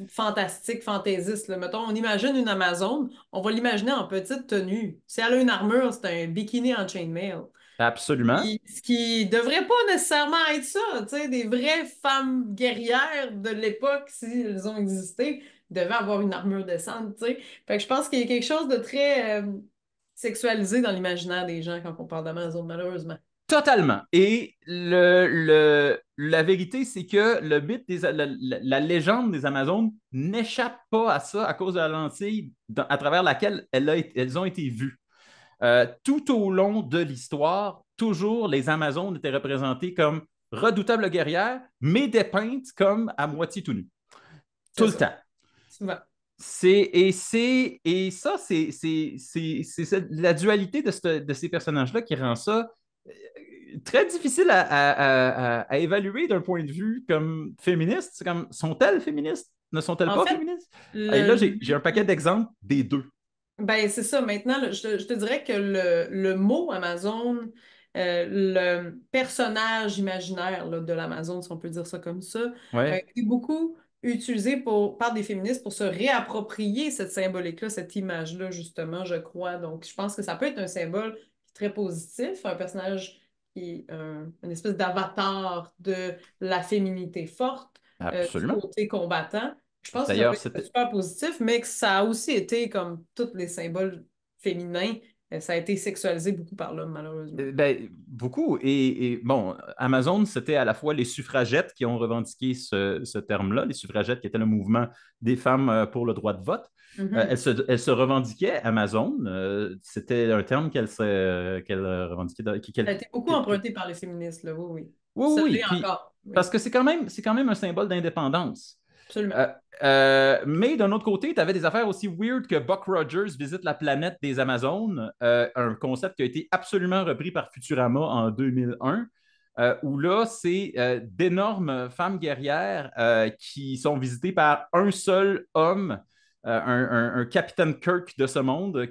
fantastiques, fantaisistes, là. Mettons, on imagine une Amazone, on va l'imaginer en petite tenue. Si elle a une armure, c'est un bikini en chainmail. absolument. Ce qui devrait pas nécessairement être ça, tu sais, des vraies femmes guerrières de l'époque, si elles ont existé, devaient avoir une armure décente, tu sais. Fait que je pense qu'il y a quelque chose de très sexualisé dans l'imaginaire des gens quand on parle d'Amazon, malheureusement. Totalement. Et la vérité, c'est que le mythe la légende des Amazones n'échappe pas à ça à cause de la lentille à travers laquelle elles ont été vues. Tout au long de l'histoire, toujours les Amazones étaient représentées comme redoutables guerrières, mais dépeintes comme à moitié tout nues. C'est Tout le ça, temps. souvent. Et ça, c'est la dualité de ces personnages-là qui rend ça très difficile à évaluer d'un point de vue comme féministe. C'est comme, sont-elles féministes? Ne sont-elles En pas fait, féministes? Et là, le, j'ai un paquet d'exemples des deux. ben, c'est ça. Maintenant, là, je te dirais que le mot Amazon, le personnage imaginaire là, de l'Amazon, si on peut dire ça comme ça, a Ouais, été beaucoup utilisé par des féministes pour se réapproprier cette symbolique-là, cette image-là, justement, je crois. Donc, je pense que ça peut être un symbole très positif, un personnage qui est une espèce d'avatar de la féminité forte, du absolument. côté combattant. Je pense que ça peut D'ailleurs, être c'était super positif, mais que ça a aussi été, comme tous les symboles féminins, ça a été sexualisé beaucoup par l'homme, malheureusement. ben, beaucoup. Bon, Amazon, c'était à la fois les suffragettes qui ont revendiqué ce terme-là, les suffragettes qui étaient le mouvement des femmes pour le droit de vote. Mhm. Elles se revendiquaient Amazon. C'était un terme qu'elle revendiquait. Ça a été beaucoup emprunté par les féministes, là, oui, oui. Oui, Ça oui, oui. l'est Puis, encore, parce oui, que c'est quand même un symbole d'indépendance. absolument. Euh, mais d'un autre côté, tu avais des affaires aussi weird que Buck Rogers visite la planète des Amazones, un concept qui a été absolument repris par Futurama en 2001, où là, c'est d'énormes femmes guerrières qui sont visitées par un seul homme, un Capitaine Kirk de ce monde,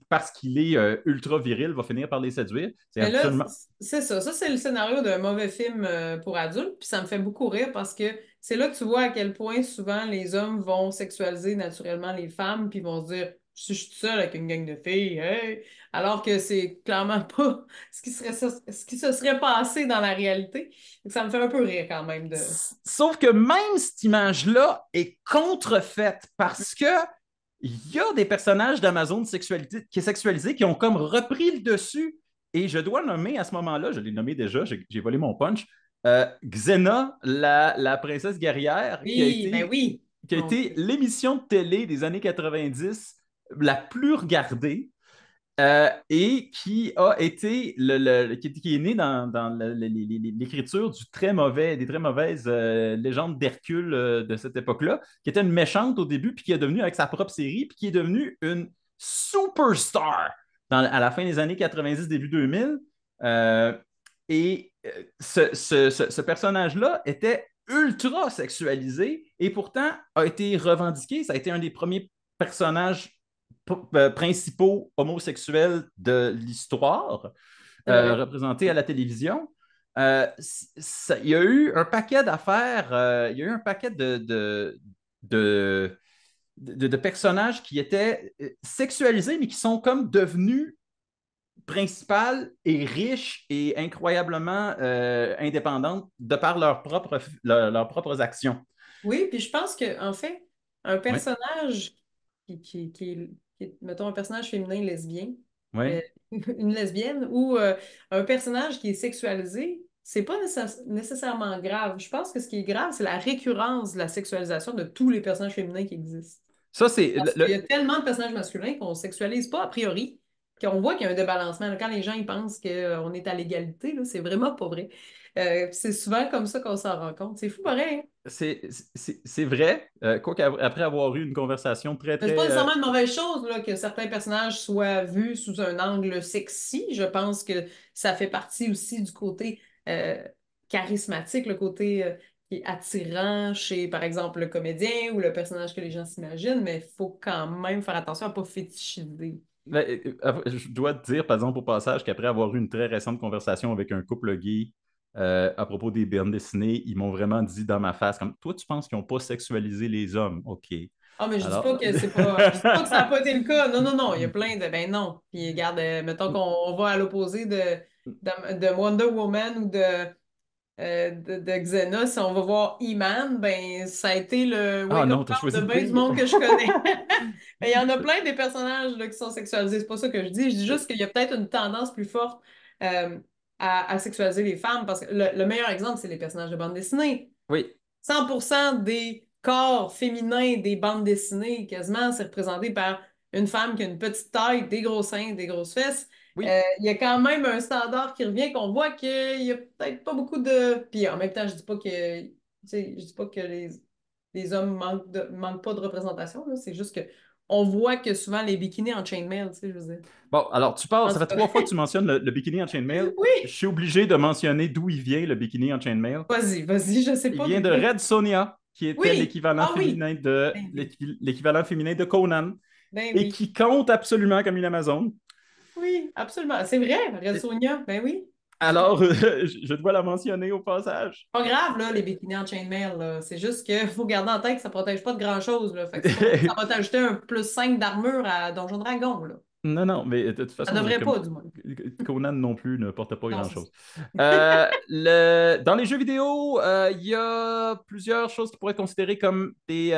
parce qu'il est ultra viril, va finir par les séduire. C'est Mais là, absolument. c'est ça. Ça, c'est le scénario d'un mauvais film pour adultes. Puis ça me fait beaucoup rire parce que c'est là que tu vois à quel point souvent les hommes vont sexualiser naturellement les femmes, puis vont se dire, si je suis seule avec une gang de filles, hey! Alors que c'est clairement pas ce qui se serait passé dans la réalité. Donc, ça me fait un peu rire quand même de. Sauf que même cette image-là est contrefaite parce que il y a des personnages d'Amazon sexualisés qui ont comme repris le dessus. Et je dois nommer à ce moment-là, je l'ai nommé déjà, j'ai volé mon punch, Xena, la princesse guerrière, Oui, ben oui. qui a Mon été Dieu. l'émission de télé des années 90 la plus regardée et qui a été qui est né dans l'écriture des très mauvaises légendes d'Hercule de cette époque-là, qui était une méchante au début, puis qui est devenue avec sa propre série, puis qui est devenue une superstar à la fin des années 90, début 2000. Euh, ce personnage-là était ultra sexualisé et pourtant a été revendiqué. Ça a été un des premiers personnages principaux homosexuels de l'histoire C'est vrai. représentés à la télévision. Il y a eu un paquet d'affaires, il y a eu un paquet de, de personnages qui étaient sexualisés, mais qui sont comme devenus principales et riches et incroyablement indépendantes de par leurs propres actions. Oui, puis je pense que en fait, un Oui, personnage mettons, un personnage féminin lesbien, euh, oui. une lesbienne ou un personnage qui est sexualisé, c'est pas nécessairement grave. Je pense que ce qui est grave, c'est la récurrence de la sexualisation de tous les personnages féminins qui existent. Ça, c'est Parce qu'il y a tellement de personnages masculins qu'on sexualise pas a priori, qu'on voit qu'il y a un débalancement. Quand les gens ils pensent qu'on est à l'égalité, là, c'est vraiment pas vrai. C'est souvent comme ça qu'on s'en rend compte. C'est fou pareil, hein? c'est vrai, quoi qu'après avoir eu une conversation très, Mais c'est pas très... nécessairement une mauvaise chose là, que certains personnages soient vus sous un angle sexy. Je pense que ça fait partie aussi du côté charismatique, le côté qui est attirant chez, par exemple, le comédien ou le personnage que les gens s'imaginent, mais il faut quand même faire attention à ne pas fétichiser. je dois te dire, par exemple, au passage, qu'après avoir eu une très récente conversation avec un couple gay à propos des bandes dessinées, ils m'ont vraiment dit dans ma face, comme, toi, tu penses qu'ils n'ont pas sexualisé les hommes? OK. Ah, mais je dis Alors... pas que c'est pas. Je dis pas que ça n'a pas été le cas. Non, non, non. Il y a plein de. Ben non. Puis regarde, mettons qu'on va à l'opposé de Wonder Woman ou de de Xena. Si on va voir He-Man, ben ça a été le Ah wake-up non, t'as call choisi de le bien du pire. monde que je connais. Mais il y en a plein des personnages là, qui sont sexualisés. C'est pas ça que je dis. Je dis juste qu'il y a peut-être une tendance plus forte euh, à sexualiser les femmes parce que le meilleur exemple, c'est les personnages de bande dessinée. Oui, 100% des corps féminins des bandes dessinées, quasiment, c'est représenté par une femme qui a une petite taille, des gros seins, des grosses fesses. oui. Il y a quand même un standard qui revient, qu'on voit qu'il y a peut-être pas beaucoup de... Puis en même temps, je dis pas que, tu sais, je dis pas que les hommes manquent pas de représentation, là. C'est juste que on voit que souvent les bikinis en chainmail, tu sais, je veux dire. Bon, alors tu parles, En ça tout fait cas, 3 fois que tu mentionnes le bikini en chainmail. Je oui, suis obligé de mentionner d'où il vient, le bikini en chainmail. vas-y, je sais Il pas vient d'où de vient. Red Sonja, qui était Oui, ah oui, ben l'équivalent féminin de Conan, et oui. qui compte absolument comme une Amazone. Oui, absolument. C'est vrai, Red Sonja, ben oui. Alors, je dois la mentionner au passage. Pas grave, là, les bikinis en chainmail, là. C'est juste qu'il faut garder en tête que ça protège pas de grand-chose, là. Fait que c'est pas... ça va t'ajouter un plus 5 d'armure à Donjon Dragon, là. Non, non, mais de toute Ça façon, devrait comme pas, du moins. Conan non plus ne porte pas Non, c'est ça. grand-chose. Dans les jeux vidéo, il y a plusieurs choses qui pourraient être considérées comme des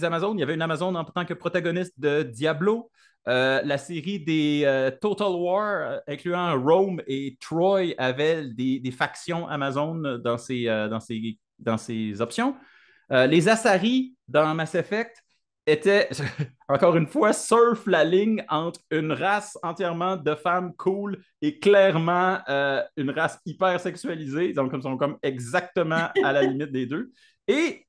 Amazones. Il y avait une Amazone en tant que protagoniste de Diablo. La série des Total War, incluant Rome et Troy, avait des factions Amazones dans ses options. Les Asari dans Mass Effect étaient, encore une fois, surf la ligne entre une race entièrement de femmes cool et clairement une race hyper sexualisée. Donc, ils sont comme exactement à la limite des deux. Et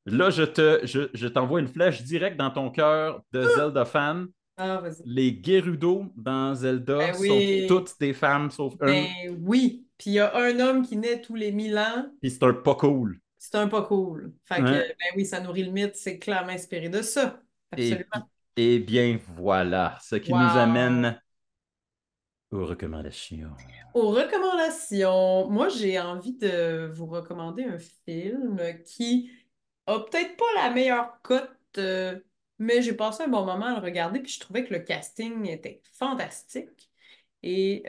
là, je t'envoie une flèche directe dans ton cœur de Zelda fan. Ah, vas-y. Les Gerudo dans Zelda Ben sont oui, toutes des femmes sauf une, ben oui. Puis il y a un homme qui naît tous les 1000 ans. puis c'est un pas cool. C'est un pas cool. Fait que, Hein? ben oui, ça nourrit le mythe. C'est clairement inspiré de ça. Et, Absolument. et bien voilà, ce qui nous Wow. amène aux recommandations. Aux recommandations, moi j'ai envie de vous recommander un film qui a peut-être pas la meilleure cote, mais j'ai passé un bon moment à le regarder puis je trouvais que le casting était fantastique. Et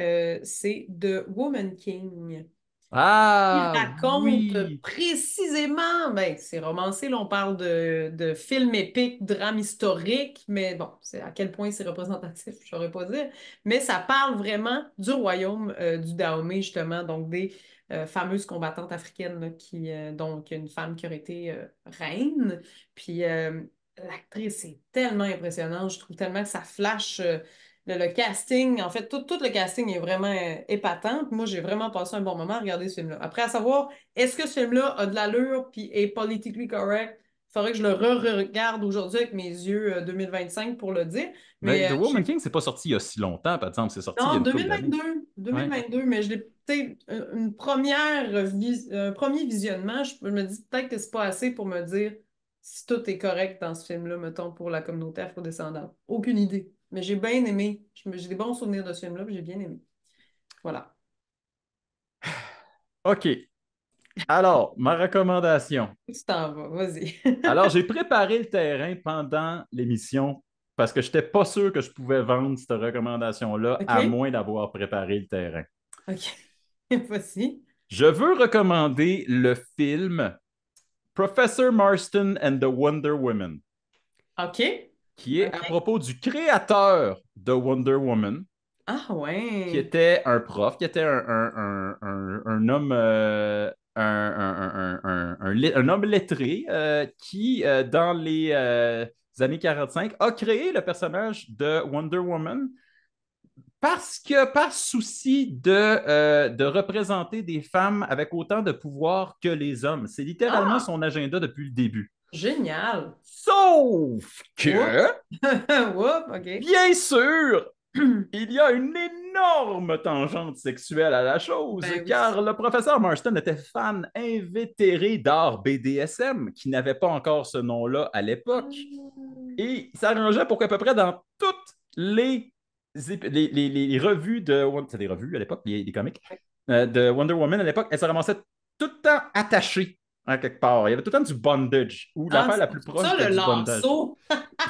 c'est The Woman King. Il Ah raconte oui! précisément, ben, c'est romancé, là, on parle de film épique, drame historique, mais bon, c'est à quel point c'est représentatif, je saurais pas dire. Mais ça parle vraiment du royaume du Dahomey, justement, donc des fameuses combattantes africaines, là, donc une femme qui aurait été reine. Puis l'actrice est tellement impressionnante, je trouve tellement que ça flash. Le casting, en fait, tout le casting est vraiment épatant. Puis moi, j'ai vraiment passé un bon moment à regarder ce film-là. Après, à savoir, est-ce que ce film-là a de l'allure puis est politically correct? Il faudrait que je le re-regarde aujourd'hui avec mes yeux 2025 pour le dire. Mais Mais The je Woman sais King, c'est pas sorti il y a si longtemps, par exemple. C'est sorti il y a non, une couple d'années. 2022, Ouais. 2022, mais je l'ai peut-être une un premier visionnement, je me dis peut-être que c'est pas assez pour me dire si tout est correct dans ce film-là, mettons, pour la communauté afrodescendante. Aucune idée. Mais j'ai bien aimé. J'ai des bons souvenirs de ce film-là, puis j'ai bien aimé. Voilà. OK. Alors, ma recommandation. Tu t'en vas, vas-y. Alors, j'ai préparé le terrain pendant l'émission parce que je n'étais pas sûr que je pouvais vendre cette recommandation-là à OK? moins d'avoir préparé le terrain. OK. Vas-y. Je veux recommander le film Professor Marston and the Wonder Woman, OK? qui est à OK. propos du créateur de Wonder Woman, Ah qui ouais. était un prof, qui était un homme, un homme lettré qui, dans les années 45, a créé le personnage de Wonder Woman parce que, par souci de représenter des femmes avec autant de pouvoir que les hommes. C'est littéralement Ah, son agenda depuis le début. génial. Sauf que, Oups. Oups, OK. bien sûr, il y a une énorme tangente sexuelle à la chose, Ben oui. car le professeur Marston était fan invétéré d'art BDSM, qui n'avait pas encore ce nom-là à l'époque. Et il s'arrangeait pour qu'à peu près dans toutes les revues de... C'est des revues à l'époque, les comics, de Wonder Woman à l'époque, elle se ramassait tout le temps attachée à quelque part. Il y avait tout le temps du bondage, ou Ah, l'affaire c'est la pour plus proche ça de le du bondage. lasso.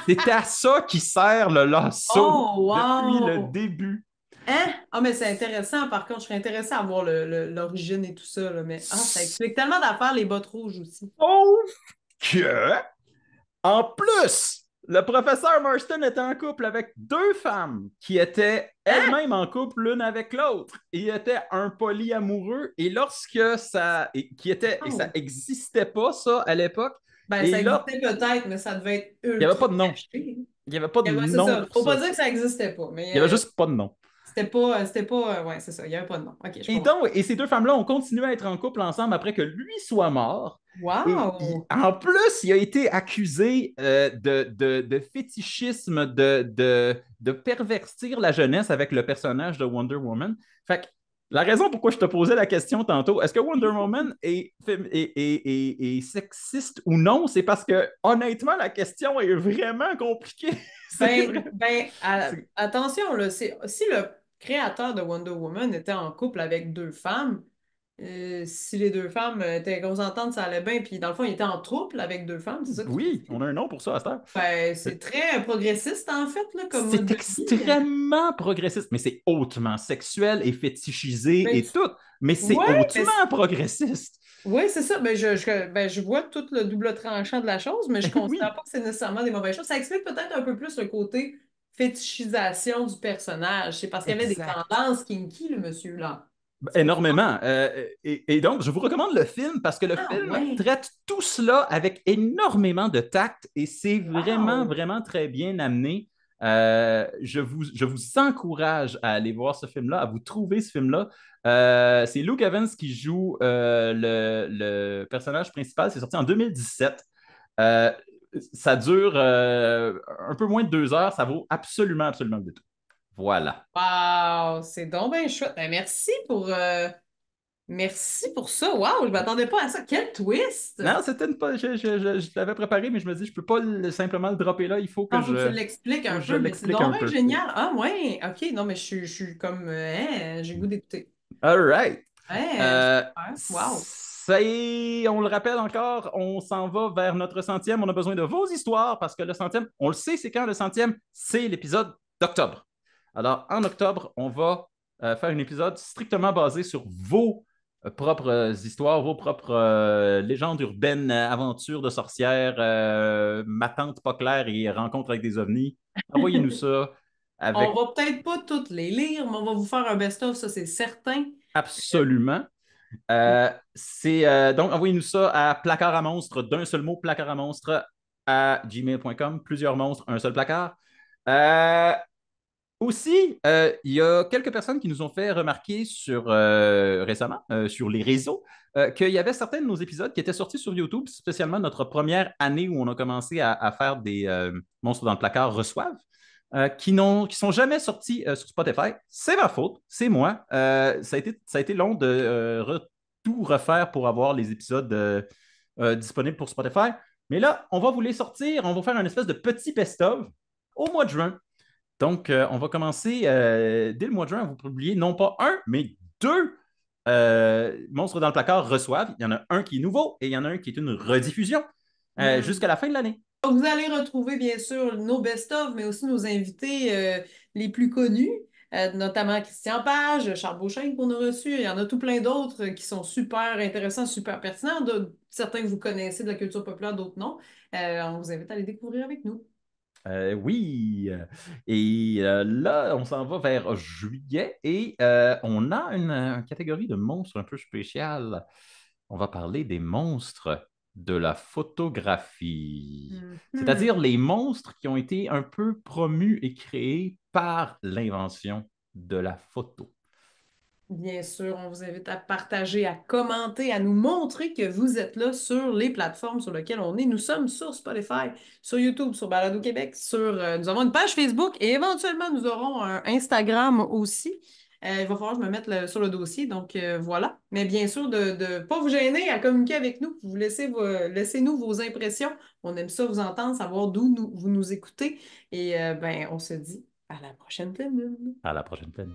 C'est à ça qui sert le lasso Oh, depuis le wow! début. Hein? Ah, mais c'est intéressant. Par contre, je serais intéressée à voir l'origine et tout ça, là, mais ça explique tellement d'affaires, les bottes rouges aussi. Sauf que, en plus, le professeur Marston était en couple avec deux femmes qui étaient Hein? elles-mêmes en couple l'une avec l'autre. Il était un polyamoureux et lorsque ça, et ça Oh. existait pas ça à l'époque. Ben, Et ça là, existait peut-être, mais ça devait être il n'y avait ultra pas de nom. caché. Il n'y avait pas de Ouais, c'est nom ça. pour Faut pas ça. dire que ça existait pas, Il n'y avait mais juste pas de nom. c'était pas, ouais, c'est ça. Il n'y avait pas de nom. OK, je Et comprends. donc, et ces deux femmes-là ont continué à être en couple ensemble après que lui soit mort. Et Wow! en plus, il a été accusé de fétichisme, de pervertir la jeunesse avec le personnage de Wonder Woman. Fait que la raison pourquoi je te posais la question tantôt, est-ce que Wonder Woman est sexiste ou non, c'est parce que honnêtement, la question est vraiment compliquée. C'est vrai. Attention, là, si le créateur de Wonder Woman était en couple avec deux femmes, si les deux femmes étaient consentantes, ça allait bien, puis dans le fond, il était en trouble avec deux femmes, c'est ça que tu Oui, dis? on a un nom pour ça à cette heure. Ben, c'est très progressiste, en fait, là, comme mode C'est de vie. extrêmement progressiste, mais c'est hautement sexuel et fétichisé Mais et tout, mais c'est ouais, mais hautement progressiste. ouais, c'est ça. Ben, je vois tout le double tranchant de la chose, mais je considère Oui, pas que c'est nécessairement des mauvaises choses. Ça explique peut-être un peu plus le côté fétichisation du personnage. C'est parce qu'il y avait des exact. tendances kinky, le monsieur, là. C'est pour ça. Énormément. Et donc, je vous recommande le film parce que le Ah film ouais! traite tout cela avec énormément de tact et c'est vraiment, Wow! vraiment très bien amené. Je vous encourage à aller voir ce film-là, à vous trouver ce film-là. C'est Luke Evans qui joue le personnage principal. C'est sorti en 2017. Euh, Ça dure un peu moins de 2 heures. Ça vaut absolument, absolument le détour. Voilà. Wow! C'est donc bien chouette. Ben, merci pour ça. Wow! Je m'attendais pas à ça. Quel twist! Non, c'était une pas. Je l'avais préparé, mais je me dis, je peux pas simplement le dropper là. Il faut que Il faut que tu l'expliques faut un que je peu, mais c'est l'explique donc un bien peu. génial. Ah ouais! OK. Non, mais je suis comme... j'ai le goût d'écouter. All right. Super. Wow! On le rappelle encore, on s'en va vers notre centième. On a besoin de vos histoires parce que le centième, on le sait, c'est quand le centième? C'est l'épisode d'octobre. Alors, en octobre, on va faire un épisode strictement basé sur vos propres histoires, vos propres légendes urbaines, aventures de sorcières, ma tante pas claire et rencontre avec des ovnis. Envoyez-nous ça On avec va peut-être pas toutes les lire, mais on va vous faire un best-of, ça c'est certain. absolument. Donc, envoyez-nous ça à placard à monstre, d'un seul mot, placard à monstre à gmail.com. Plusieurs monstres, un seul placard. Euh, Aussi, il y a quelques personnes qui nous ont fait remarquer récemment sur les réseaux qu'il y avait certains de nos épisodes qui étaient sortis sur YouTube, spécialement notre première année où on a commencé à faire des monstres dans le placard reçoivent, qui sont jamais sortis sur Spotify. C'est ma faute, c'est moi. Ça a été long de tout refaire pour avoir les épisodes disponibles pour Spotify. Mais là, on va vous les sortir, on va faire un espèce de petit best-of au mois de juin. Donc, on va commencer dès le mois de juin à vous publier non pas un, mais deux Monstres dans le placard reçoivent. Il y en a un qui est nouveau et il y en a un qui est une rediffusion Hmm. jusqu'à la fin de l'année. Donc, vous allez retrouver bien sûr nos best-of, mais aussi nos invités les plus connus, notamment Christian Page, Charles Beauchesne qu'on a reçu. Il y en a tout plein d'autres qui sont super intéressants, super pertinents. Certains que vous connaissez de la culture populaire, d'autres non. On vous invite à les découvrir avec nous. Oui. Et là, on s'en va vers juillet et on a une catégorie de monstres un peu spéciale. On va parler des monstres de la photographie, Mhm. c'est-à-dire les monstres qui ont été un peu promus et créés par l'invention de la photo. Bien sûr, on vous invite à partager, à commenter, à nous montrer que vous êtes là sur les plateformes sur lesquelles on est. Nous sommes sur Spotify, sur YouTube, sur Balado Québec, nous avons une page Facebook et éventuellement nous aurons un Instagram aussi. Il va falloir que je me mette sur le dossier, donc voilà. Mais bien sûr, de ne pas vous gêner à communiquer avec nous. Vous laissez-nous vos impressions. On aime ça vous entendre, savoir vous nous écoutez. Et ben, on se dit à la prochaine pleine lune. À la prochaine planète.